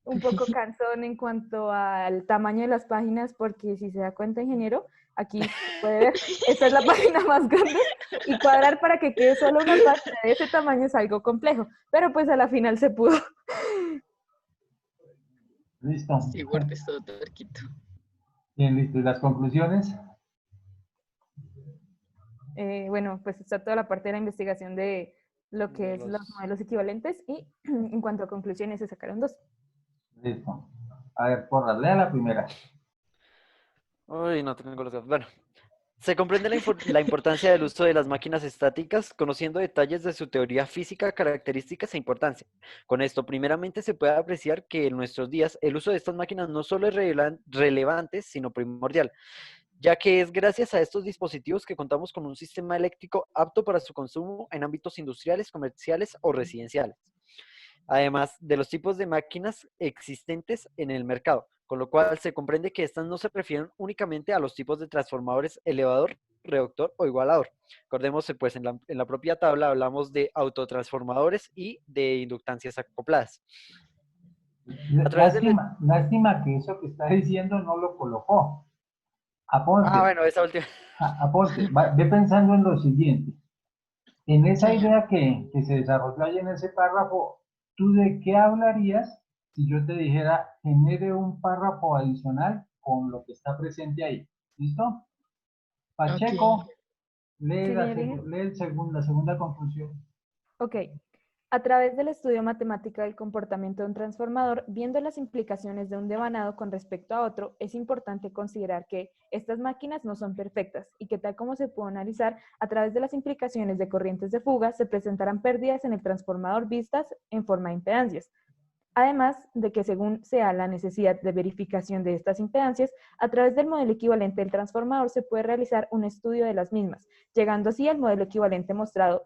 S2: un poco cansón en cuanto al tamaño de las páginas, porque si se da cuenta, ingeniero, aquí puede ver, esta es la página más grande y cuadrar para que quede solo una página de ese tamaño es algo complejo, pero pues a la final se pudo.
S1: Listo.
S10: Sí, Word es todo terquito.
S1: Bien, listo. ¿Y las conclusiones?
S2: Bueno, pues está toda la parte de la investigación de lo que
S5: De
S2: es los
S5: los...
S2: modelos equivalentes y en cuanto a conclusiones se sacaron 2.
S1: Listo. A ver, porra, lea la primera.
S5: Uy, no tengo los... Bueno, se comprende la importancia del uso de las máquinas estáticas, conociendo detalles de su teoría física, características e importancia. Con esto, primeramente, se puede apreciar que en nuestros días el uso de estas máquinas no solo es relevante, sino primordial, ya que es gracias a estos dispositivos que contamos con un sistema eléctrico apto para su consumo en ámbitos industriales, comerciales o residenciales, además de los tipos de máquinas existentes en el mercado, con lo cual se comprende que estas no se refieren únicamente a los tipos de transformadores elevador, reductor o igualador. Acordemos, pues en la propia tabla hablamos de autotransformadores y de inductancias acopladas. A través de...
S1: Lástima que eso que está diciendo no lo colocó. Aponte,
S5: bueno, esa última...
S1: aponte, ve pensando en lo siguiente. En esa
S10: Sí.
S1: idea que se desarrolló ahí en ese párrafo, ¿tú de qué hablarías si yo te dijera genere un párrafo adicional con lo que está presente ahí? ¿Listo? Pacheco, lee,
S2: Sí,
S1: la,
S2: señorita.
S1: lee la segunda conclusión.
S2: Ok. A través del estudio matemático del comportamiento de un transformador, viendo las implicaciones de un devanado con respecto a otro, es importante considerar que estas máquinas no son perfectas y que tal como se pudo analizar, a través de las implicaciones de corrientes de fuga, se presentarán pérdidas en el transformador vistas en forma de impedancias. Además de que según sea la necesidad de verificación de estas impedancias, a través del modelo equivalente del transformador se puede realizar un estudio de las mismas, llegando así al modelo equivalente mostrado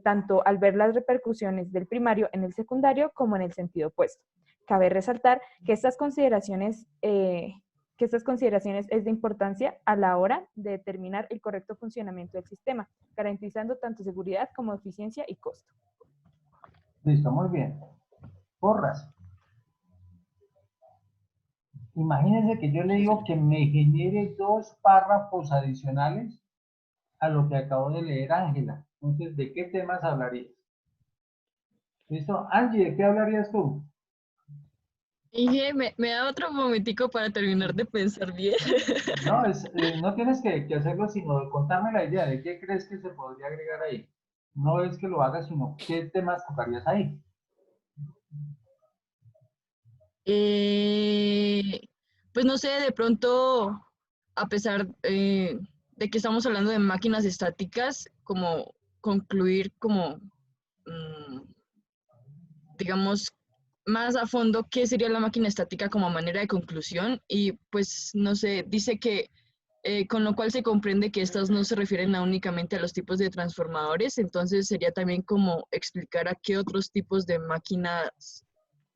S2: tanto al ver las repercusiones del primario en el secundario como en el sentido opuesto. Cabe resaltar que estas consideraciones es de importancia a la hora de determinar el correcto funcionamiento del sistema, garantizando tanto seguridad como eficiencia y costo.
S1: Listo, muy bien. Porras. Imagínense que yo le digo que me genere 2 párrafos adicionales a lo que acabo de leer Ángela. Entonces, ¿de qué temas hablarías? ¿Listo? Angie, ¿de qué hablarías tú?
S10: Inge, me da otro momentico para terminar de pensar bien.
S1: No, no tienes que hacerlo, sino de contarme la idea de qué crees que se podría agregar ahí. No es que lo hagas, sino qué temas tocarías ahí.
S10: Pues no sé, de pronto, a pesar de que estamos hablando de máquinas estáticas, como concluir como, digamos, más a fondo qué sería la máquina estática como manera de conclusión y pues no sé, dice que con lo cual se comprende que estas no se refieren únicamente a los tipos de transformadores, entonces sería también como explicar a qué otros tipos de máquinas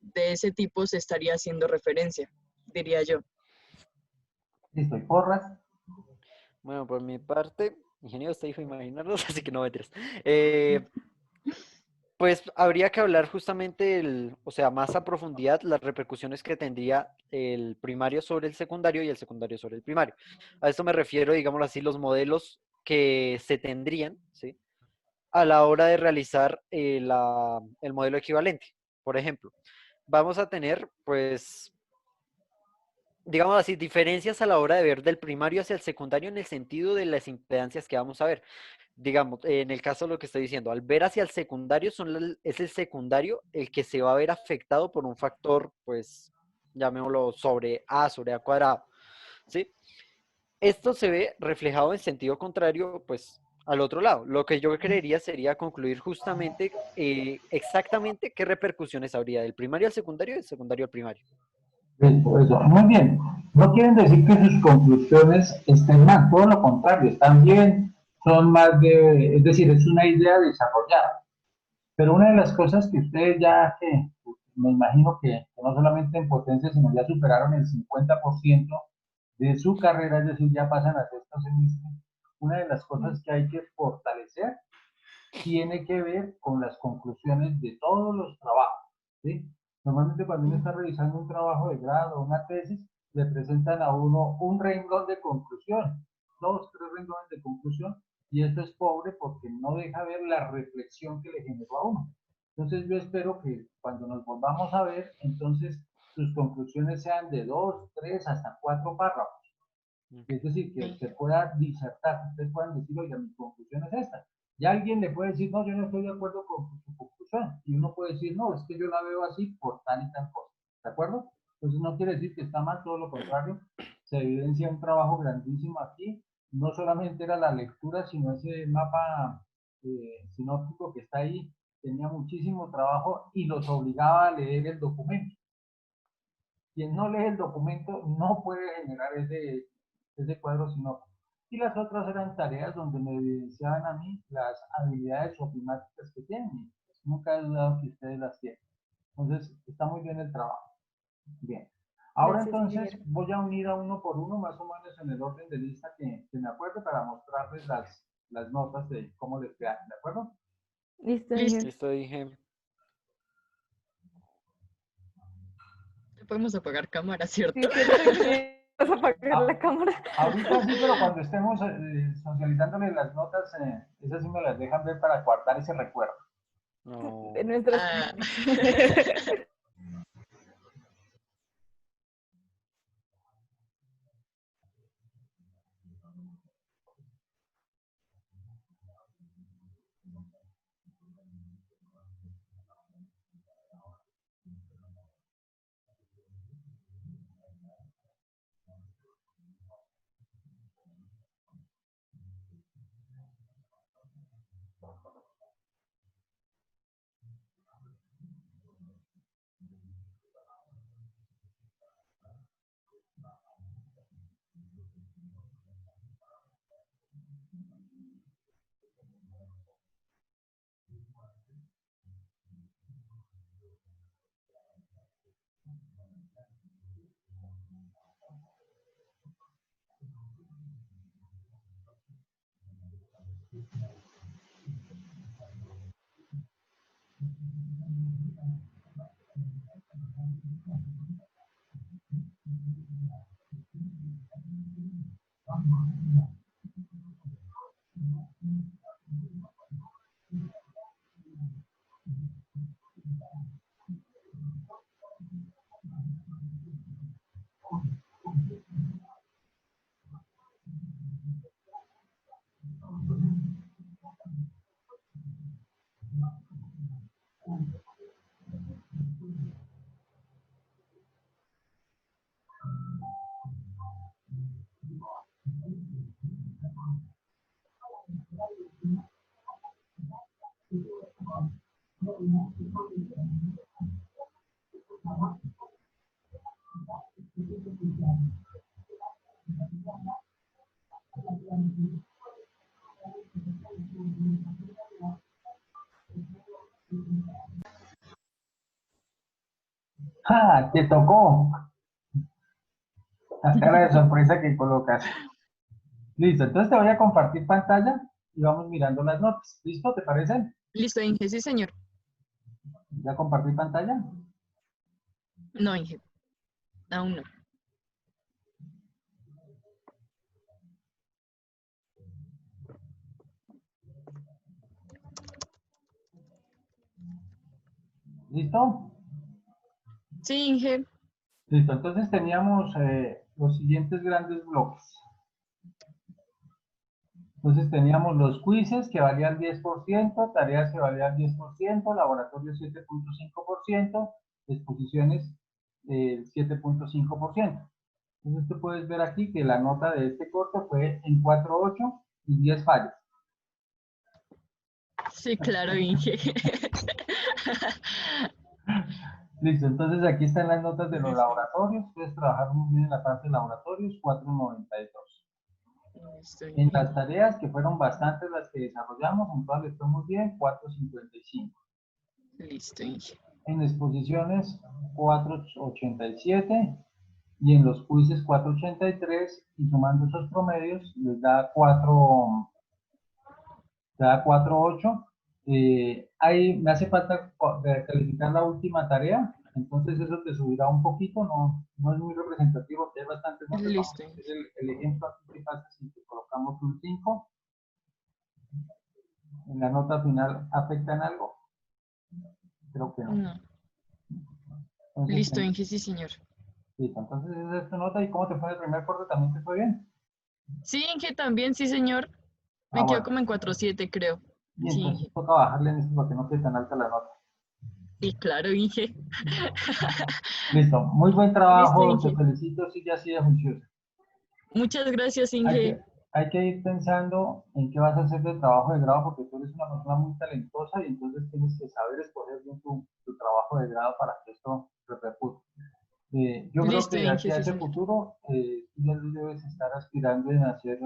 S10: de ese tipo se estaría haciendo referencia, diría yo.
S1: Listo, y Porras.
S5: Bueno, por mi parte, ingeniero, usted dijo imaginarlos, así que no me interesa. Pues habría que hablar justamente, o sea, más a profundidad las repercusiones que tendría el primario sobre el secundario y el secundario sobre el primario. A esto me refiero, digámoslo así, los modelos que se tendrían, ¿sí?, a la hora de realizar el modelo equivalente. Por ejemplo, vamos a tener, pues, digamos así, diferencias a la hora de ver del primario hacia el secundario en el sentido de las impedancias que vamos a ver. Digamos, en el caso de lo que estoy diciendo, al ver hacia el secundario, es el secundario el que se va a ver afectado por un factor, pues, llamémoslo sobre A cuadrado, ¿sí? Esto se ve reflejado en sentido contrario, pues, al otro lado. Lo que yo creería sería concluir justamente, exactamente qué repercusiones habría del primario al secundario y del secundario al primario.
S1: Eso. Muy bien. No quieren decir que sus conclusiones estén mal, todo lo contrario, están bien, son más es decir, es una idea desarrollada. Pero una de las cosas que ustedes ya, que me imagino que no solamente en potencia, sino ya superaron el 50% de su carrera, es decir, ya pasan a sexto semestre, una de las cosas que hay que fortalecer tiene que ver con las conclusiones de todos los trabajos, ¿sí? Normalmente cuando uno está revisando un trabajo de grado o una tesis, le presentan a uno un renglón de conclusión, 2, 3 renglones de conclusión, y esto es pobre porque no deja ver la reflexión que le generó a uno. Entonces yo espero que cuando nos volvamos a ver, entonces sus conclusiones sean de 2, 3, hasta 4 párrafos. Es decir, que se pueda disertar, que ustedes puedan decir, oiga, mi conclusión es esta. Y alguien le puede decir, no, yo no estoy de acuerdo con su conclusión. Y uno puede decir, no, es que yo la veo así por tal y tal cosa. ¿De acuerdo? Entonces no quiere decir que está mal, todo lo contrario. Se evidencia un trabajo grandísimo aquí. No solamente era la lectura, sino ese mapa sinóptico que está ahí. Tenía muchísimo trabajo y los obligaba a leer el documento. Quien no lee el documento no puede generar ese cuadro sinóptico. Y las otras eran tareas donde me evidenciaban a mí las habilidades ofimáticas que tienen. Nunca he dudado que ustedes las tienen. Entonces, está muy bien el trabajo. Bien. Ahora
S2: Gracias,
S1: entonces
S2: ingeniero.
S1: voy a unir a uno por uno, más o menos en el orden de lista que me acuerde para mostrarles las notas de cómo les quedan. ¿De acuerdo?
S2: Listo,
S10: Listo.
S2: ingeniero.
S5: Listo, dije.
S10: Podemos apagar cámara, ¿cierto?
S2: Sí, cierto, ingeniero. Vas a apagar la cámara.
S1: Ahorita sí, pero cuando estemos socializándole las notas, esas sí me las dejan ver para guardar ese recuerdo.
S5: No.
S2: De nuestras...
S10: Ah.
S1: ¡Ja! Te tocó. La cara de sorpresa que colocas. Listo, entonces te voy a compartir pantalla y vamos mirando las notas. ¿Listo? ¿Te parece?
S10: Listo, Inge, sí, señor.
S1: ¿Ya compartí pantalla?
S10: No, Inge, aún no.
S1: ¿Listo?
S10: Sí, Inge.
S1: Listo, entonces teníamos los siguientes grandes bloques. Entonces teníamos los quizzes que valían 10%, tareas que valían 10%, laboratorios 7.5%, exposiciones 7.5%. Entonces tú puedes ver aquí que la nota de este corto fue en 4.8 y 10 fallos.
S10: Sí, claro, Inge.
S1: Listo, entonces aquí están las notas de los laboratorios. Puedes trabajar muy bien en la parte de laboratorios, 4.92.
S10: Listo,
S1: En
S10: Inge.
S1: las tareas, que fueron bastantes las que desarrollamos, en todas les fue muy bien, 4.55.
S10: Listo, Inge.
S1: En exposiciones, 4.87. Y en los quizzes, 4.83. Y sumando esos promedios, les da 4.8. Ahí me hace falta calificar la última tarea, entonces eso te subirá un poquito, no es muy representativo, hay bastantes notas. Vamos
S10: Listo,
S1: a hacer
S10: Inge.
S1: el ejemplo aquí que pasa si te colocamos un 5. ¿En la nota final afecta en algo? Creo que no.
S10: No.
S1: Entonces,
S10: Listo, Inge, sí, señor.
S1: listo, entonces esa es tu nota. ¿Y cómo te fue el primer corte? ¿También te fue bien?
S10: Sí, Inge, también, sí, señor. Me quedo
S1: Bueno,
S10: como en 4.7, creo.
S1: y
S10: Sí,
S1: entonces
S10: Inge.
S1: toca bajarle en esto para que no quede tan alta la nota.
S10: Sí, claro, Inge.
S1: Listo, muy buen
S10: Listo,
S1: trabajo, te
S10: Inge.
S1: felicito, sigue así de juicioso.
S10: Muchas gracias,
S1: Hay
S10: Inge.
S1: que, hay que ir pensando en qué vas a hacer de trabajo de grado, porque tú eres una persona muy talentosa y entonces tienes que saber escoger bien tu trabajo de grado para que esto repercute. Yo creo
S10: Listo,
S1: que
S10: Inge,
S1: hacia
S10: sí,
S1: ese
S10: señor.
S1: futuro tú ya debes estar aspirando en hacer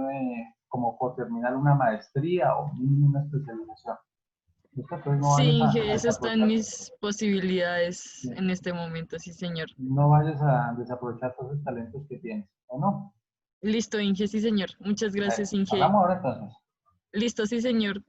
S1: como por terminar una maestría o mínimo una especialización. Esto pues no
S10: Sí,
S1: vayas
S10: Inge,
S1: a
S10: eso está en
S1: desaprovechar,
S10: mis posibilidades
S1: sí,
S10: en este momento, sí, señor.
S1: no vayas a desaprovechar todos los talentos que tienes, ¿o no?
S10: Listo, Inge, sí, señor. Muchas gracias, Inge.
S1: Hablamos ahora entonces.
S10: Listo, sí, señor.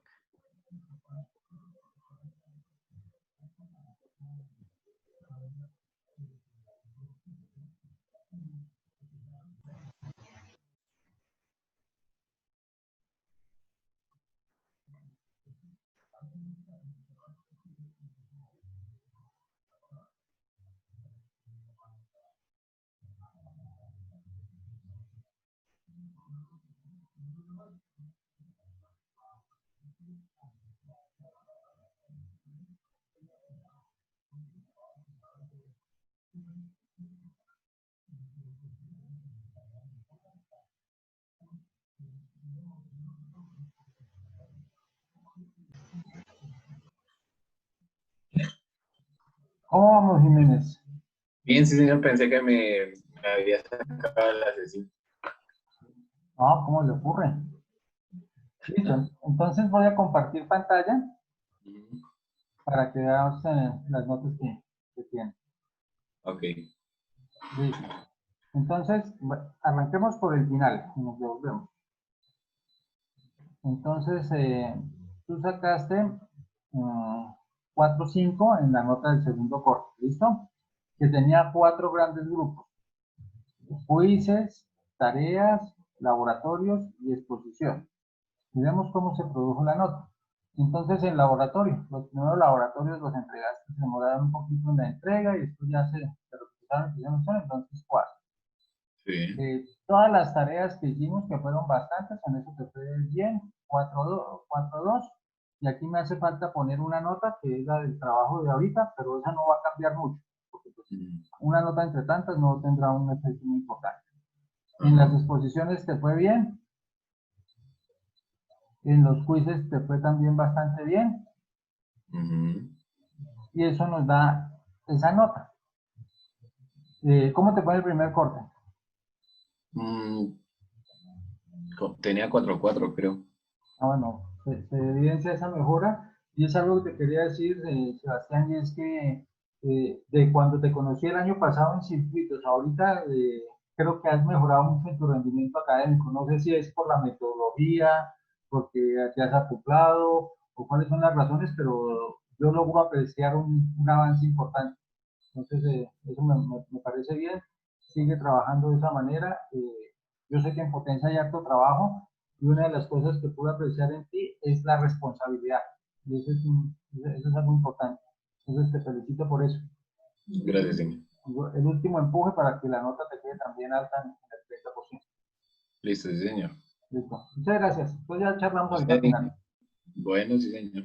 S1: ¿Cómo vamos, Jiménez?
S4: Bien, sí, señor, pensé que me había sacado la sesión.
S1: No, ¿cómo le ocurre? Listo, entonces voy a compartir pantalla para que veamos las notas que tiene.
S4: Ok.
S1: Listo. Entonces, arranquemos por el final, nos devolvemos. Entonces, tú sacaste 4.5 en la nota del segundo corte, ¿listo? Que tenía 4 grandes grupos: quizzes, tareas, laboratorios y exposición. Y vemos cómo se produjo la nota. Entonces, en laboratorio, los primeros laboratorios los entregaste, se demoraron un poquito en la entrega y después ya se recuperaron, entonces 4.
S4: Sí.
S1: Todas las tareas que hicimos, que fueron bastantes, en eso te fue bien, 4.2. Y aquí me hace falta poner una nota que es la del trabajo de ahorita, pero esa no va a cambiar mucho, porque pues, una nota entre tantas no tendrá un efecto muy importante. En las exposiciones te fue bien, en los quizzes te fue también bastante bien. y eso nos da esa nota. ¿Cómo te fue el primer corte?
S4: Tenía 4.4, creo.
S1: Bueno, se evidencia esa mejora y es algo que te quería decir, Sebastián, y es que de cuando te conocí el año pasado en circuitos, ahorita creo que has mejorado mucho en tu rendimiento académico. No sé si es por la metodología, porque te has acoplado o cuáles son las razones, pero yo logro apreciar un avance importante. Entonces, eso me parece bien. Sigue trabajando de esa manera. Yo sé que en Potencia hay harto trabajo y una de las cosas que pude apreciar en ti es la responsabilidad. Y eso es algo importante. Entonces, te felicito por eso.
S4: Gracias, señor.
S1: El último empuje para que la nota te quede también alta en el 30%.
S4: Listo, sí, señor.
S1: Listo. Muchas gracias. Entonces ya charlamos ahorita al final.
S4: Bueno, sí, señor.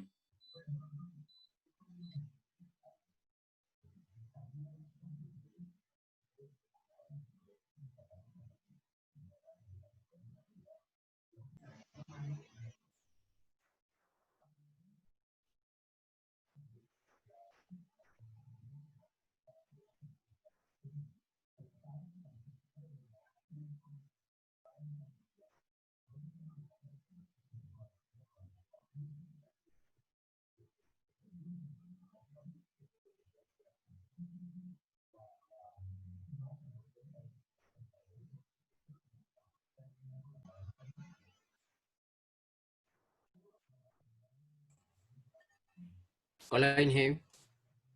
S7: Hola, Inge.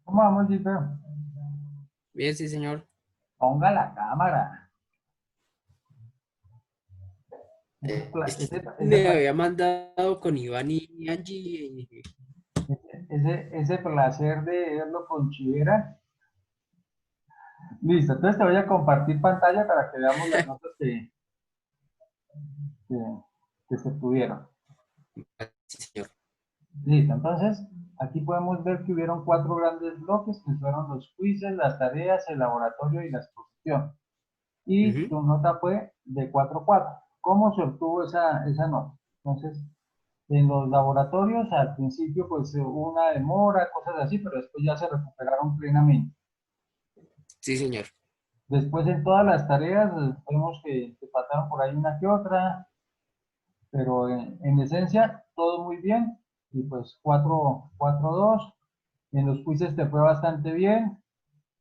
S1: ¿Cómo vamos, Gilbert?
S7: Bien, sí, señor.
S1: Ponga la cámara.
S7: Me había mandado con Iván y Angie.
S1: Ese placer de verlo con Chivera. Listo, entonces te voy a compartir pantalla para que veamos las notas que, que se tuvieron.
S7: Sí, señor.
S1: Listo, entonces aquí podemos ver que hubieron 4 grandes bloques que fueron los quizzes, las tareas, el laboratorio y la exposición. Y tu nota fue de 4.4. ¿Cómo se obtuvo esa nota? Entonces, en los laboratorios al principio pues hubo una demora, cosas así, pero después ya se recuperaron plenamente.
S7: Sí, señor.
S1: Después en todas las tareas vemos que faltaron por ahí una que otra, pero en esencia todo muy bien y pues 4.2. En los quizzes te fue bastante bien,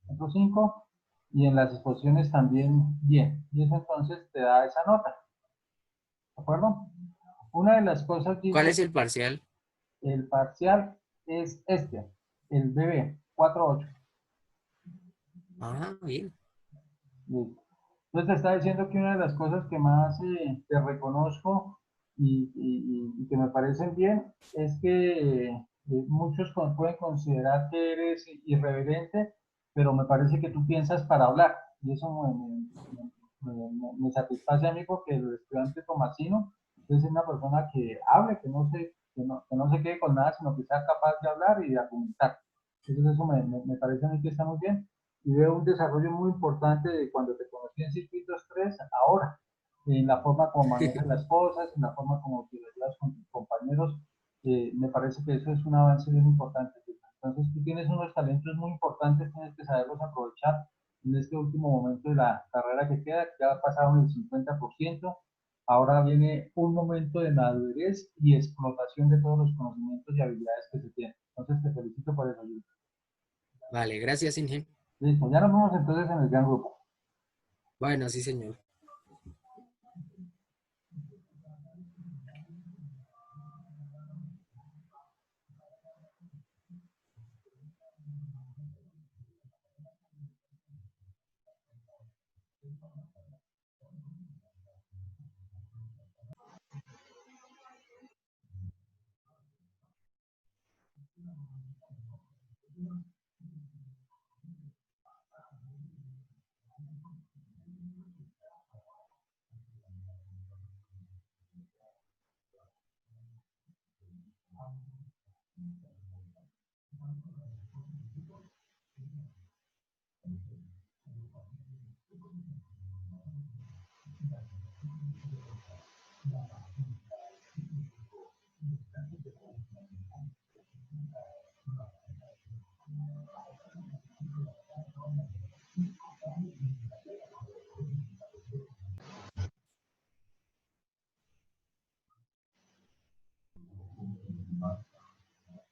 S1: 4.5, y en las exposiciones también bien. Y eso entonces te da esa nota. ¿De acuerdo? Una de las cosas que
S7: ¿Cuál es el parcial?
S1: el parcial es este, el BB, 4.8.
S7: Ah, bien.
S1: Listo. Entonces te está diciendo que una de las cosas que más te reconozco y que me parecen bien es que muchos pueden considerar que eres irreverente, pero me parece que tú piensas para hablar y eso me satisface a mí porque el estudiante Tomasino es una persona que hable, que no se quede con nada, sino que sea capaz de hablar y de argumentar. Entonces eso me parece a mí que está muy bien y veo un desarrollo muy importante de cuando te conocí en Circuitos 3 ahora, en la forma como manejas las cosas, en la forma como te ayudas con tus compañeros, me parece que eso es un avance bien importante. Entonces tú tienes unos talentos muy importantes, tienes que saberlos aprovechar en este último momento de la carrera que queda, que ya pasaron el 50%, ahora viene un momento de madurez y explotación de todos los conocimientos y habilidades que se tienen. Entonces te felicito por eso, Luis.
S7: Vale, gracias, Inge.
S1: Listo, ya nos vemos entonces en el gran grupo.
S7: Bueno, sí, señor.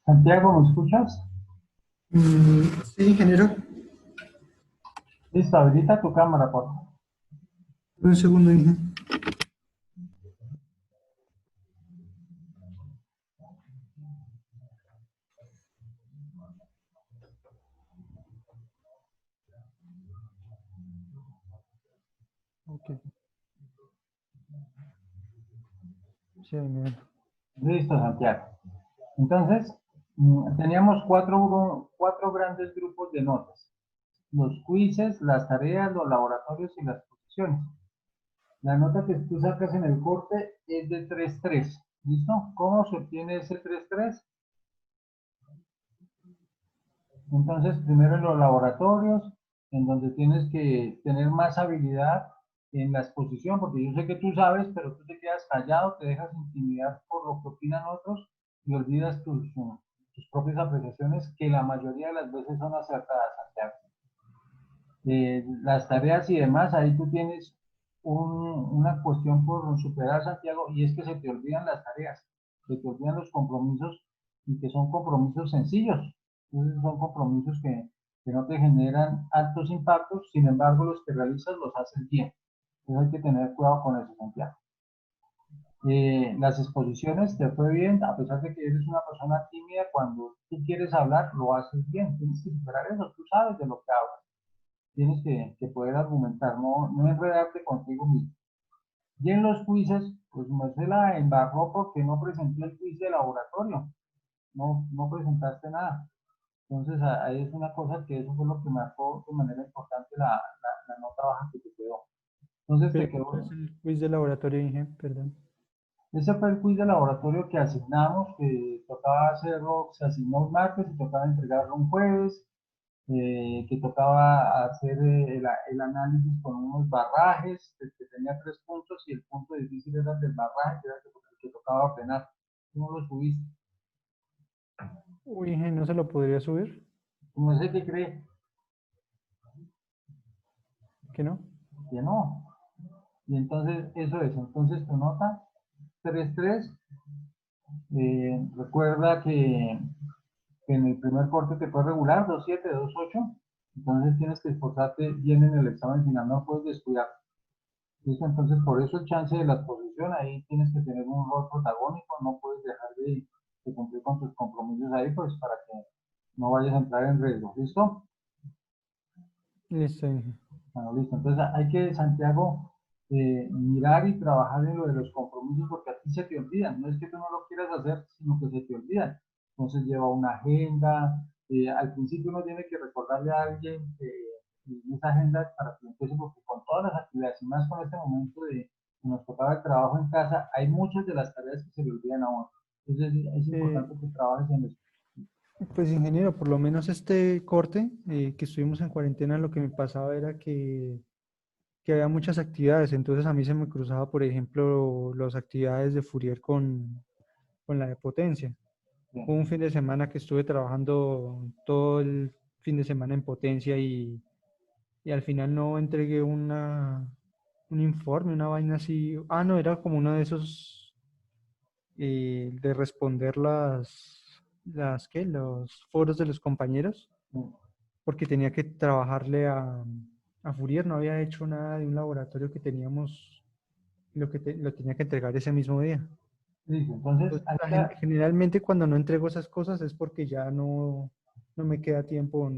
S1: Santiago, ¿me escuchas?
S8: Sí, ingeniero.
S1: Listo, habilita tu cámara, por favor.
S8: Un segundo, ingeniero. Ok. Sí, ahí me ven.
S1: Listo, Santiago. Entonces, teníamos cuatro grandes grupos de notas. Los quizzes, las tareas, los laboratorios y las posiciones. La nota que tú sacas en el corte es de 3.3. ¿Listo? ¿Cómo se obtiene ese 3.3? Entonces, primero en los laboratorios, en donde tienes que tener más habilidad en la exposición, porque yo sé que tú sabes, pero tú te quedas callado, te dejas intimidar por lo que opinan otros y olvidas tus propias apreciaciones, que la mayoría de las veces son acertadas, Santiago. Las tareas y demás, ahí tú tienes una cuestión por superar, Santiago, y es que se te olvidan las tareas, se te olvidan los compromisos y que son compromisos sencillos. Entonces son compromisos que no te generan altos impactos, sin embargo los que realizas los haces bien. Entonces hay que tener cuidado con eso, Santiago. Las exposiciones te fue bien, a pesar de que eres una persona tímida, cuando tú quieres hablar, lo haces bien. Tienes que superar eso, tú sabes de lo que hablas. Tienes que poder argumentar, no enredarte contigo mismo. Y en los quizzes, pues no se la embarró porque no presentó el quiz de laboratorio, no presentaste nada. Entonces ahí es una cosa que eso fue lo que marcó de manera importante la nota baja que te quedó. Entonces te
S8: Pero, ¿cuál
S1: quedó,
S8: es el quiz de laboratorio, ingeniero? Perdón.
S1: ese fue el quiz de laboratorio que asignamos, que tocaba hacerlo, se asignó un martes y tocaba entregarlo un jueves, que tocaba hacer el análisis con unos barrajes, que tenía 3 puntos y el punto difícil era el del barraje, que era el que tocaba ordenar. ¿Tú no lo subiste?
S8: Uy, ingeniero, ¿no se lo podría subir?
S1: No sé qué cree,
S8: ¿Que no?
S1: que no. Y entonces eso es, entonces tu nota 3.3, recuerda que en el primer corte te fue regular, 2.7, 2.8, entonces tienes que esforzarte bien en el examen final, no puedes descuidar. ¿Listo? Entonces, por eso el chance de la exposición, ahí tienes que tener un rol protagónico, no puedes dejar de cumplir con tus compromisos ahí, pues para que no vayas a entrar en riesgo. ¿Listo?
S8: Listo, ingeniero.
S1: Bueno, listo. Entonces, hay que, Santiago, mirar y trabajar en lo de los compromisos porque a ti se te olvidan. No es que tú no lo quieras hacer, sino que se te olvidan. Entonces, lleva una agenda. Al principio uno tiene que recordarle a alguien esa agenda para que empiece, porque con todas las actividades y más con este momento de que nos tocaba el trabajo en casa, hay muchas de las tareas que se le olvidan a uno. Entonces, es importante que trabajes en eso.
S8: Pues ingeniero, por lo menos este corte que estuvimos en cuarentena, lo que me pasaba era que había muchas actividades, entonces a mí se me cruzaba, por ejemplo, las actividades de Fourier con la de potencia.
S1: Sí.
S8: Hubo un fin de semana que estuve trabajando todo el fin de semana en potencia y al final no entregué un informe, una vaina así. Ah, no, era como uno de esos de responder los foros de los compañeros,
S1: Sí.
S8: porque tenía que trabajarle a Fourier, no había hecho nada de un laboratorio que teníamos, lo tenía que entregar ese mismo día.
S1: Listo. Entonces,
S8: Pues, generalmente cuando no entrego esas cosas es porque ya no me queda tiempo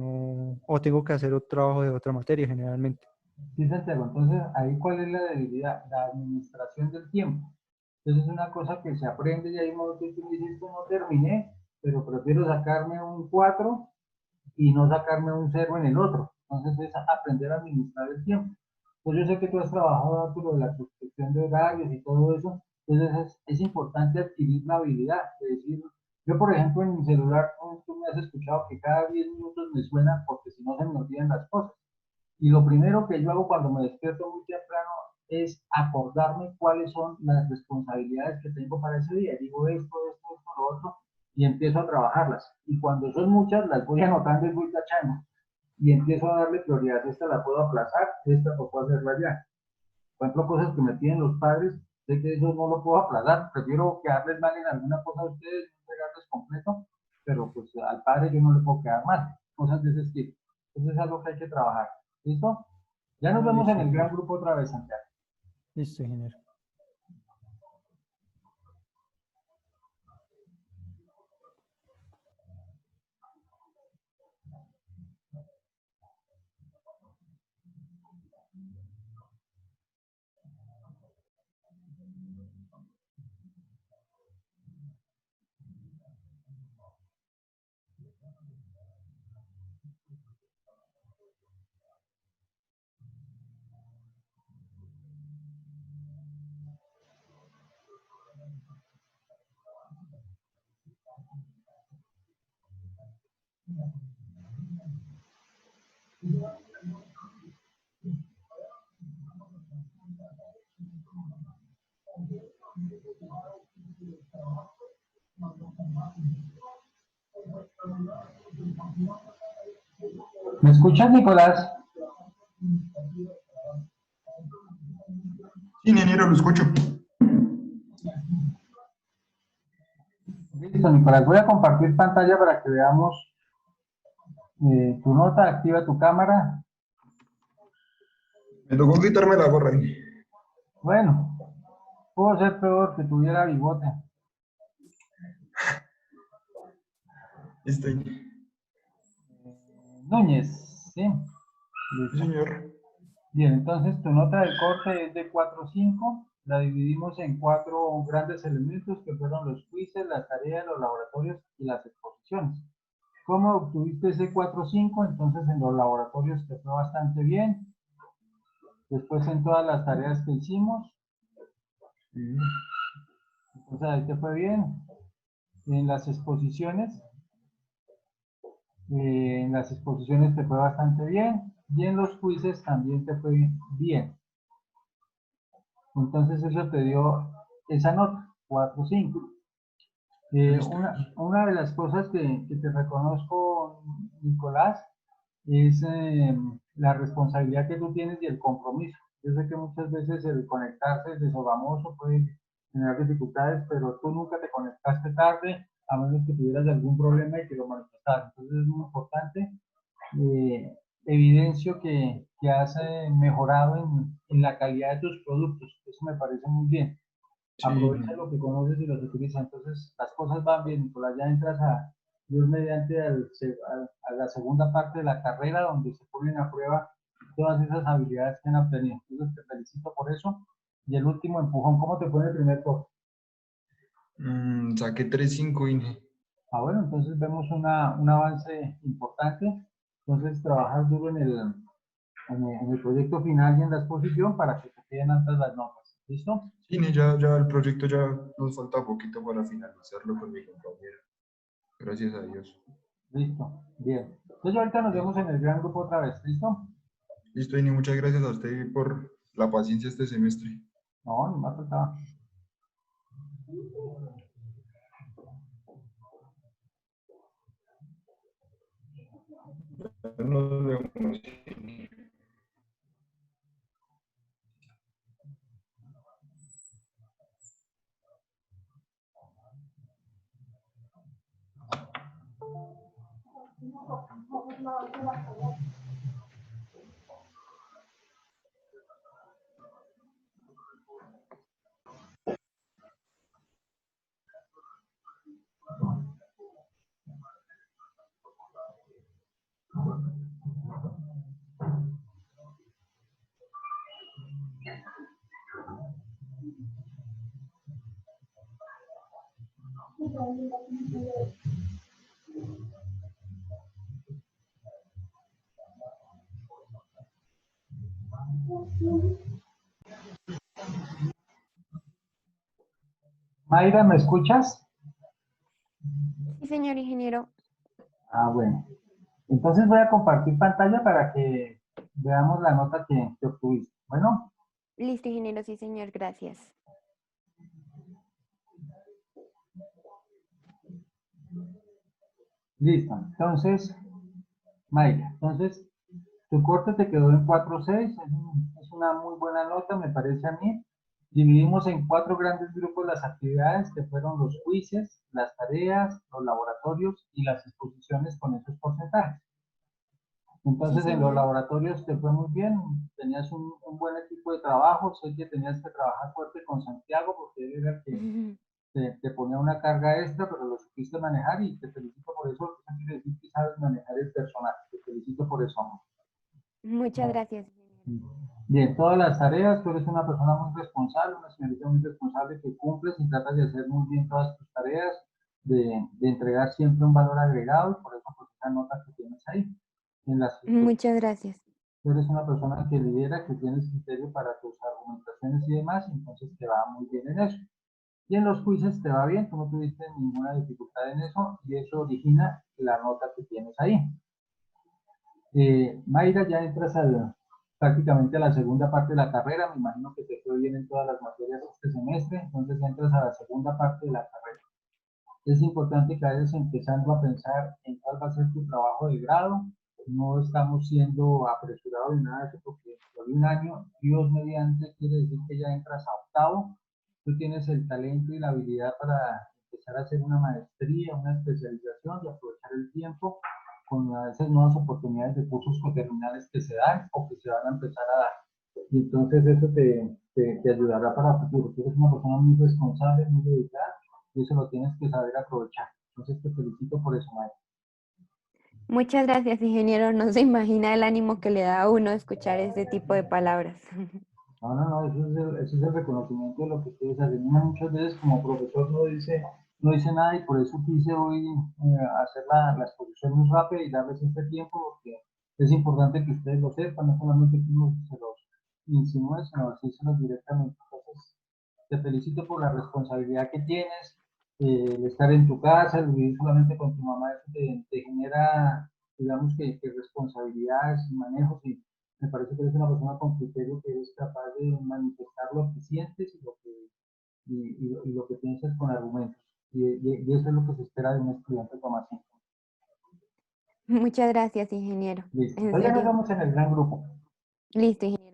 S8: o tengo que hacer otro trabajo de otra materia generalmente.
S1: sí, Santiago, entonces ahí cuál es la debilidad, la administración del tiempo. Entonces es una cosa que se aprende y hay modos que tú dices, esto no terminé, pero prefiero sacarme un 4 y no sacarme un 0 en el otro. Entonces es aprender a administrar el tiempo. Pues yo sé que tú has trabajado dentro de la construcción de horarios y todo eso, entonces es importante adquirir la habilidad de decir, yo por ejemplo en mi celular, tú me has escuchado que cada 10 minutos me suena porque si no se me olvidan las cosas. Y lo primero que yo hago cuando me despierto muy temprano es acordarme cuáles son las responsabilidades que tengo para ese día. Digo esto, lo otro, y empiezo a trabajarlas. Y cuando son muchas, las voy anotando y voy tachando. Y empiezo a darle prioridad. Esta la puedo aplazar, esta puedo hacerla ya. Por ejemplo, cosas que me piden los padres, sé que eso no lo puedo aplazar. Prefiero quedarles mal en alguna cosa a ustedes, no entregarles completo, pero pues al padre yo no le puedo quedar mal, cosas de ese estilo. Entonces es algo que hay que trabajar. ¿Listo? Ya nos vemos en el gran grupo otra vez, Santiago.
S8: Listo, ingeniero.
S1: ¿Me escuchas, Nicolás?
S9: Sí, ingeniero, lo escucho.
S1: Listo, Nicolás. Voy a compartir pantalla para que veamos tu nota. Activa tu cámara.
S9: Me tocó quitarme la gorra ahí.
S1: Bueno, pudo ser peor que tuviera bigote.
S9: Estoy.
S1: Núñez, ¿sí?
S9: Sí,
S1: Listo.
S9: señor.
S1: Bien, entonces tu nota de corte es de 4.5. La dividimos en 4 grandes elementos que fueron los quizzes, las tareas, los laboratorios y las exposiciones. ¿Cómo obtuviste ese 4.5? Entonces en los laboratorios te fue bastante bien. Después en todas las tareas que hicimos, entonces ahí te fue bien. En las exposiciones te fue bastante bien. Y en los quizzes también te fue bien. Entonces eso te dio esa nota, 4.5. Una de las cosas que te reconozco, Nicolás, es la responsabilidad que tú tienes y el compromiso. Yo sé que muchas veces el conectarse desde Sogamoso puede generar dificultades, pero tú nunca te conectaste tarde, a menos que tuvieras algún problema y que lo manifestaras. Entonces es muy importante. Evidencio que has mejorado en la calidad de tus productos. Eso me parece muy bien.
S9: Sí.
S1: Aprovecha lo que conoces y los utiliza. Entonces las cosas van bien, Nicolás. Ya entras a Dios mediante a la segunda parte de la carrera donde se ponen a prueba todas esas habilidades que han obtenido. Entonces te felicito por eso. Y el último empujón, ¿cómo te fue en el primer corte?
S9: Saqué 3.5, Inge.
S1: Ah, bueno, entonces vemos un avance importante. Entonces trabajas duro en el proyecto final y en la exposición para que te queden altas las notas. ¿Listo?
S9: Sí, Inge, ya el proyecto ya nos falta poquito para finalizarlo con mi compañero. Gracias a Dios.
S1: Listo, bien. Entonces ahorita nos vemos en el gran grupo otra vez. ¿Listo?
S9: Listo, Inge, muchas gracias a usted por la paciencia este semestre.
S1: No, ni más faltaba.
S9: Nos vemos.
S1: Mayra, ¿me escuchas?
S3: Sí, señor ingeniero.
S1: Ah, bueno. Entonces voy a compartir pantalla para que veamos la nota que obtuviste. Bueno,
S3: Listo, ingeniero, sí, señor, gracias.
S1: listo. Entonces, Mayra, entonces tu corte te quedó en 4.6, es una muy buena nota, me parece a mí. Dividimos en 4 grandes grupos las actividades que fueron los quizzes, las tareas, los laboratorios y las exposiciones con esos porcentajes. Entonces, en los laboratorios te fue muy bien, tenías un buen equipo de trabajo, sé que tenías que trabajar fuerte con Santiago porque él era el que te ponía una carga extra, pero lo supiste manejar y te felicito por eso. Eso quiere decir que sabes manejar el personal. Te felicito por eso, amor.
S3: Muchas gracias.
S1: Bien, todas las tareas, tú eres una persona muy responsable, una señorita muy responsable que cumples y tratas de hacer muy bien todas tus tareas, de entregar siempre un valor agregado, y por eso pues esa nota que tienes ahí.
S3: Muchas gracias.
S1: Tú eres una persona que lidera, que tienes criterio para tus argumentaciones y demás, entonces te va muy bien en eso. Y en los quizzes te va bien, tú no tuviste ninguna dificultad en eso, y eso origina la nota que tienes ahí. Mayra, ya entras prácticamente a la segunda parte de la carrera, me imagino que te fue bien en todas las materias este semestre, entonces entras a la segunda parte de la carrera. Es importante que vayas empezando a pensar en cuál va a ser tu trabajo de grado. No estamos siendo apresurados ni nada de eso, porque por un año, Dios mediante, quiere decir que ya entras a octavo. Tú tienes el talento y la habilidad para empezar a hacer una maestría, una especialización y aprovechar el tiempo con esas nuevas oportunidades de cursos coterminales que se dan o que se van a empezar a dar. Y entonces eso te ayudará para el futuro. Tú eres una persona muy responsable, muy dedicada, y eso lo tienes que saber aprovechar. Entonces te felicito por eso, Maya.
S3: Muchas gracias, ingeniero. No se imagina el ánimo que le da a uno escuchar este tipo de palabras.
S1: No, eso es el reconocimiento de lo que ustedes hacen. Uno muchas veces como profesor no dice nada y por eso quise hoy hacer la exposición muy rápida y darles este tiempo porque es importante que ustedes lo sepan, no solamente que uno se los insinúe, sino decírselos directamente. Entonces, te felicito por la responsabilidad que tienes, el estar en tu casa, el vivir solamente con tu mamá, eso te genera, digamos que responsabilidades y manejos y me parece que eres una persona con criterio que eres capaz de manifestar lo que sientes y lo que piensas con argumentos. Y eso es lo que se espera de un estudiante como así.
S3: Muchas gracias, ingeniero.
S1: Listo.
S3: En
S1: Entonces ya nos
S3: serio.
S1: vemos en el gran grupo.
S3: Listo, ingeniero.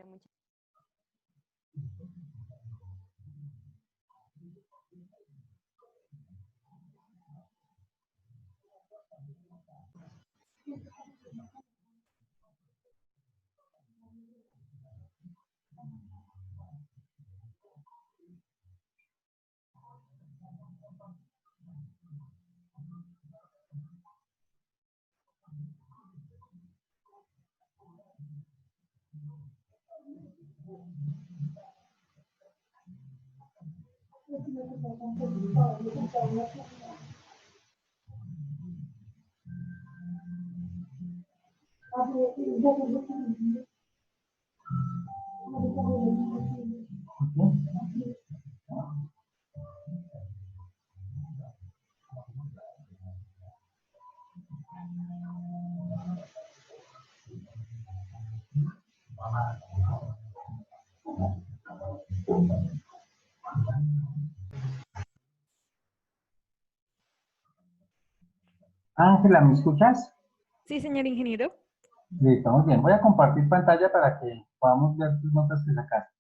S1: Ángela, ¿me escuchas?
S2: Sí, señor ingeniero.
S1: Listo, muy bien. Voy a compartir pantalla para que podamos ver tus notas que sacaste.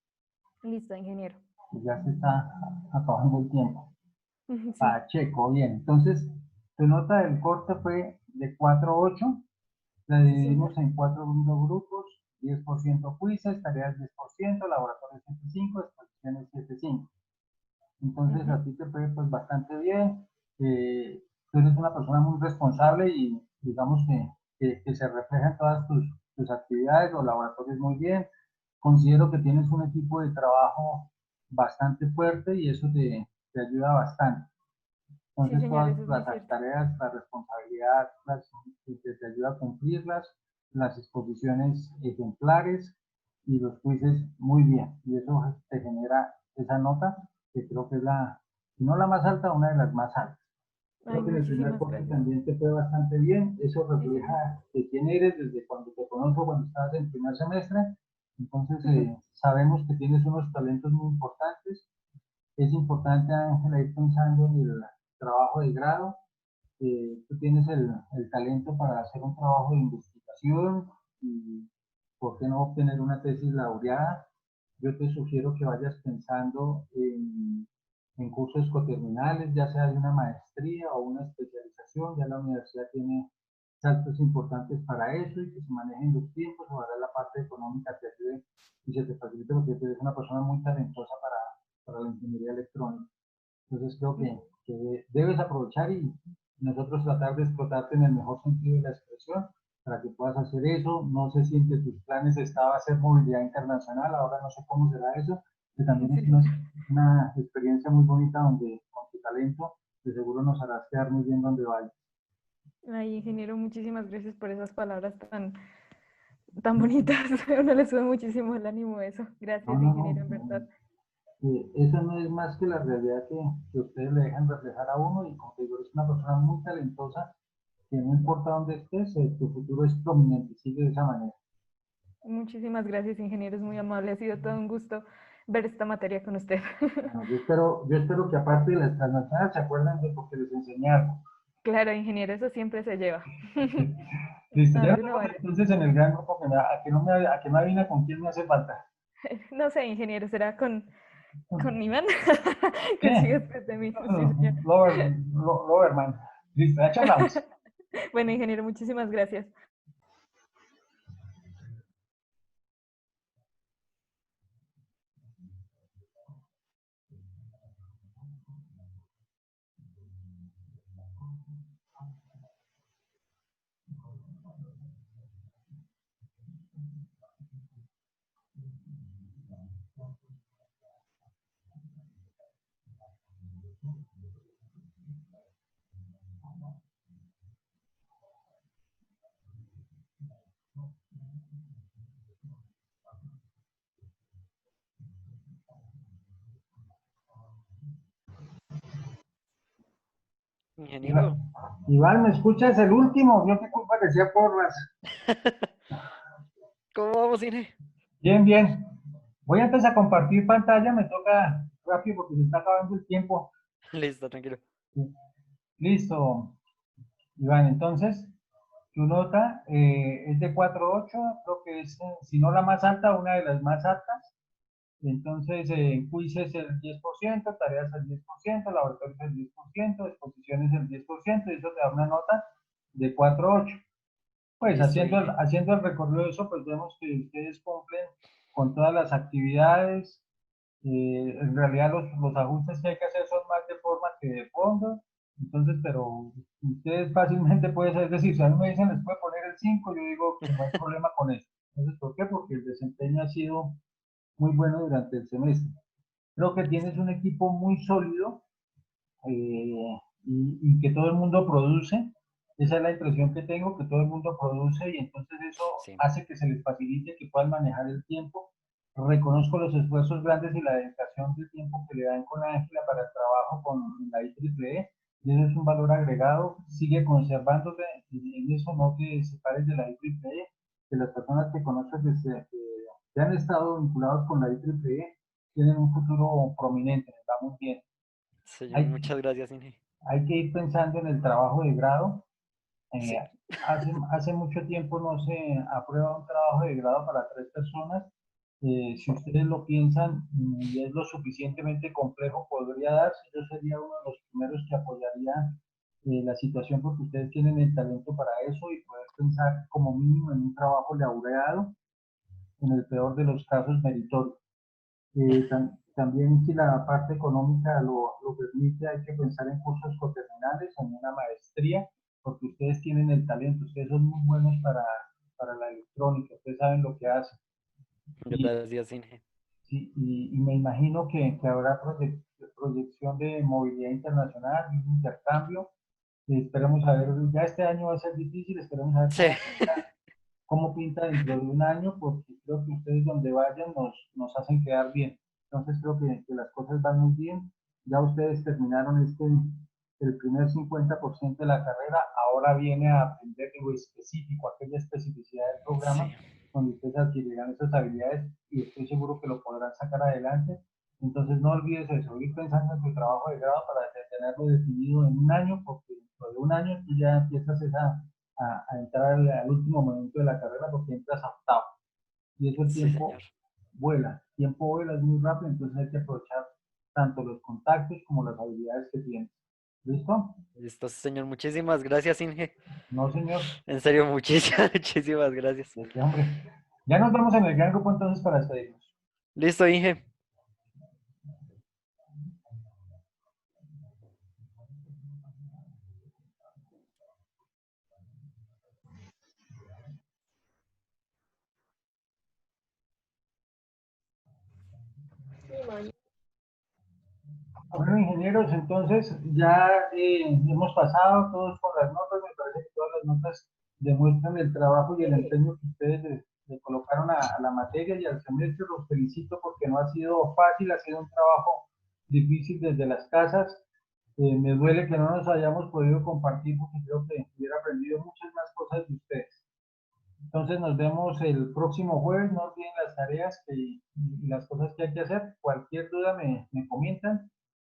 S2: Listo, ingeniero.
S1: Ya se está acabando el tiempo.
S2: Sí.
S1: Pacheco, bien. Entonces, tu nota del corte fue de 4.8. La dividimos en 4 grupos. 10% quizzes, tareas 10%, laboratorios 7.5, exposiciones 7.5. Entonces, a ti te fue pues, bastante bien. Tú eres una persona muy responsable y digamos que se refleja en todas tus actividades, los laboratorios muy bien. Considero que tienes un equipo de trabajo bastante fuerte y eso te ayuda bastante. Entonces,
S2: Sí, señor, eso
S1: todas
S2: es muy
S1: las
S2: cierto.
S1: tareas, la responsabilidad, te ayuda a cumplirlas, las exposiciones ejemplares y los quizzes muy bien. Y eso te genera esa nota que creo que es si no la más alta, una de las más altas.
S2: Ay,
S1: Creo que en el primer
S2: muchísimas
S1: corte
S2: gracias.
S1: también te fue bastante bien. Eso
S2: Sí, señor.
S1: refleja de quién eres desde cuando te conozco, cuando estabas en primer semestre. Entonces, sabemos que tienes unos talentos muy importantes. Es importante, Ángela, ir pensando en el trabajo de grado. Tú tienes el talento para hacer un trabajo de investigación y, ¿por qué no obtener una tesis laureada? yo te sugiero que vayas pensando en cursos coterminales, ya sea de una maestría o una especialización. Ya la universidad tiene saltos importantes para eso y que se manejen los tiempos. Ojalá la parte económica te ayude y se te facilite porque tú eres una persona muy talentosa para la ingeniería electrónica. Entonces creo que debes aprovechar y nosotros tratar de explotarte en el mejor sentido de la expresión para que puedas hacer eso. No sé si entre tus planes estaba hacer movilidad internacional, ahora no sé cómo será eso, que también es una experiencia muy bonita donde con tu talento de seguro nos harás quedar muy bien donde vayas.
S2: Ay, ingeniero, muchísimas gracias por esas palabras tan bonitas. A uno le sube muchísimo el ánimo eso. Gracias, ingeniero, en verdad.
S1: Esa no es más que la realidad que ustedes le dejan reflejar a uno y como te digo, eres una persona muy talentosa que no importa dónde estés, tu futuro es prominente, sigue de esa manera.
S2: Muchísimas gracias, ingeniero, es muy amable. Ha sido todo un gusto ver esta materia con usted.
S1: Bueno, yo espero que aparte de las transnacionales se acuerden de porque les enseñé algo.
S2: Claro, ingeniero, eso siempre se lleva.
S1: Listo,
S2: A
S1: ya
S2: donde
S1: nos
S2: uno
S1: vemos
S2: vaya.
S1: entonces en el gran grupo a que me adivina con quién me hace falta.
S2: No sé, ingeniero, será con Iván, que
S1: ¿Qué?
S2: sigue después de mí. Sí, señor.
S1: Loverman. Listo, ya charlamos.
S2: Bueno, ingeniero, muchísimas gracias.
S5: Ingeniero.
S1: Iván, ¿me escuchas? El último, yo qué culpa que sea porras.
S5: ¿Cómo vamos, Ine?
S1: Bien, bien. Voy antes a compartir pantalla, me toca rápido porque se está acabando el tiempo.
S5: Listo, tranquilo.
S1: Sí. Listo, Iván, entonces, tu nota es de 4.8, creo que es, si no la más alta, una de las más altas. Entonces, quiz es el 10%, tareas el 10%, laboratorio el 10%, exposiciones el 10%, y eso te da una nota de 4.8. Pues
S5: Listo, Ine.
S1: haciendo el recorrido de eso, pues vemos que ustedes cumplen con todas las actividades. En realidad los ajustes que hay que hacer son más de forma que de fondo. Entonces, pero ustedes fácilmente pueden ser, es decir, si a mí me dicen les puede poner el 5, yo digo que no hay problema con eso. Entonces, ¿por qué? Porque el desempeño ha sido muy bueno durante el semestre. Creo que tienes un equipo muy sólido y que todo el mundo produce. Esa es la impresión que tengo, que todo el mundo produce y entonces eso
S5: Sí.
S1: hace que se les facilite, que puedan manejar el tiempo. Reconozco los esfuerzos grandes y la dedicación del tiempo que le dan con Ángela para el trabajo con la IEEE y eso es un valor agregado. Sigue conservándose en eso, no te separes de la IEEE, que las personas que conoces que han estado vinculados con la IEEE tienen un futuro prominente, les va muy bien.
S5: Señor, muchas gracias, Ine.
S1: Hay que ir pensando en el trabajo de grado.
S5: Sí.
S1: Hace mucho tiempo no se aprueba un trabajo de grado para 3 personas. Si ustedes lo piensan y es lo suficientemente complejo, podría darse. Yo sería uno de los primeros que apoyaría la situación porque ustedes tienen el talento para eso y poder pensar como mínimo en un trabajo laureado, en el peor de los casos meritorio. También si la parte económica lo permite, hay que pensar en cursos coterminales, en una maestría, porque ustedes tienen el talento, ustedes son muy buenos para la electrónica, ustedes saben lo que hacen.
S5: Gracias, Ine.
S1: Sí, y me imagino que habrá proyección de movilidad internacional, un intercambio. Esperemos a ver, ya este año va a ser difícil, esperemos a ver
S5: Sí.
S1: cómo pinta dentro de un año, porque creo que ustedes donde vayan nos hacen quedar bien. Entonces creo que las cosas van muy bien. Ya ustedes terminaron el primer 50% de la carrera, ahora viene a aprender lo específico, aquella especificidad del programa,
S5: Sí.
S1: donde ustedes adquirirán esas habilidades y estoy seguro que lo podrán sacar adelante. Entonces no olvides eso, ir pensando en tu trabajo de grado para tenerlo definido en un año, porque dentro de un año tú ya empiezas a entrar al último momento de la carrera porque entras a octavo. Y eso el
S5: Sí,
S1: tiempo
S5: señor.
S1: vuela, el tiempo vuela, es muy rápido, entonces hay que aprovechar tanto los contactos como las habilidades que tienes. ¿Listo?
S5: Listo, señor. Muchísimas gracias, Inge.
S1: No, señor.
S5: En serio, muchísimas, muchísimas gracias.
S1: ¿De qué, hombre? Ya nos vemos en el gran grupo entonces para despedirnos.
S5: Listo, Inge.
S1: Bueno, ingenieros, entonces ya hemos pasado todos por las notas, me parece que todas las notas demuestran el trabajo y el empeño que ustedes le colocaron a la materia y al semestre. Los felicito porque no ha sido fácil, ha sido un trabajo difícil desde las casas. Me duele que no nos hayamos podido compartir porque creo que hubiera aprendido muchas más cosas de ustedes. Entonces nos vemos el próximo jueves, no olviden las tareas y las cosas que hay que hacer. Cualquier duda me comentan.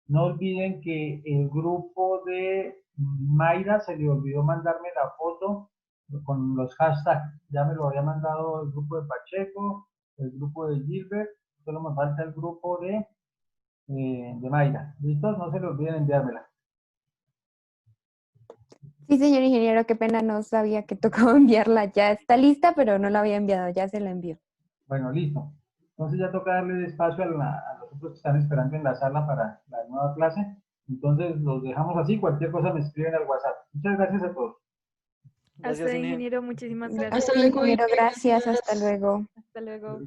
S1: No olviden que el grupo de Mayra se le olvidó mandarme la foto con los hashtags. Ya me lo había mandado el grupo de Pacheco, el grupo de Gilbert, solo me falta el grupo de Mayra. ¿Listos? No se le olviden enviármela.
S3: Sí, señor ingeniero, qué pena, no sabía que tocaba enviarla. Ya está lista, pero no la había enviado, ya se la envió.
S1: Bueno, listo. Entonces ya toca darle espacio a los otros que están esperando en la sala para la nueva clase. Entonces los dejamos así. Cualquier cosa me escriben al WhatsApp. Muchas gracias a todos.
S5: Gracias,
S2: Hasta
S5: Inge.
S2: ingeniero, muchísimas gracias.
S10: Hasta luego,
S3: Ingeniero,
S10: Inge.
S3: gracias, hasta luego.
S2: Hasta luego.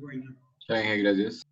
S4: Chao, Inge, gracias.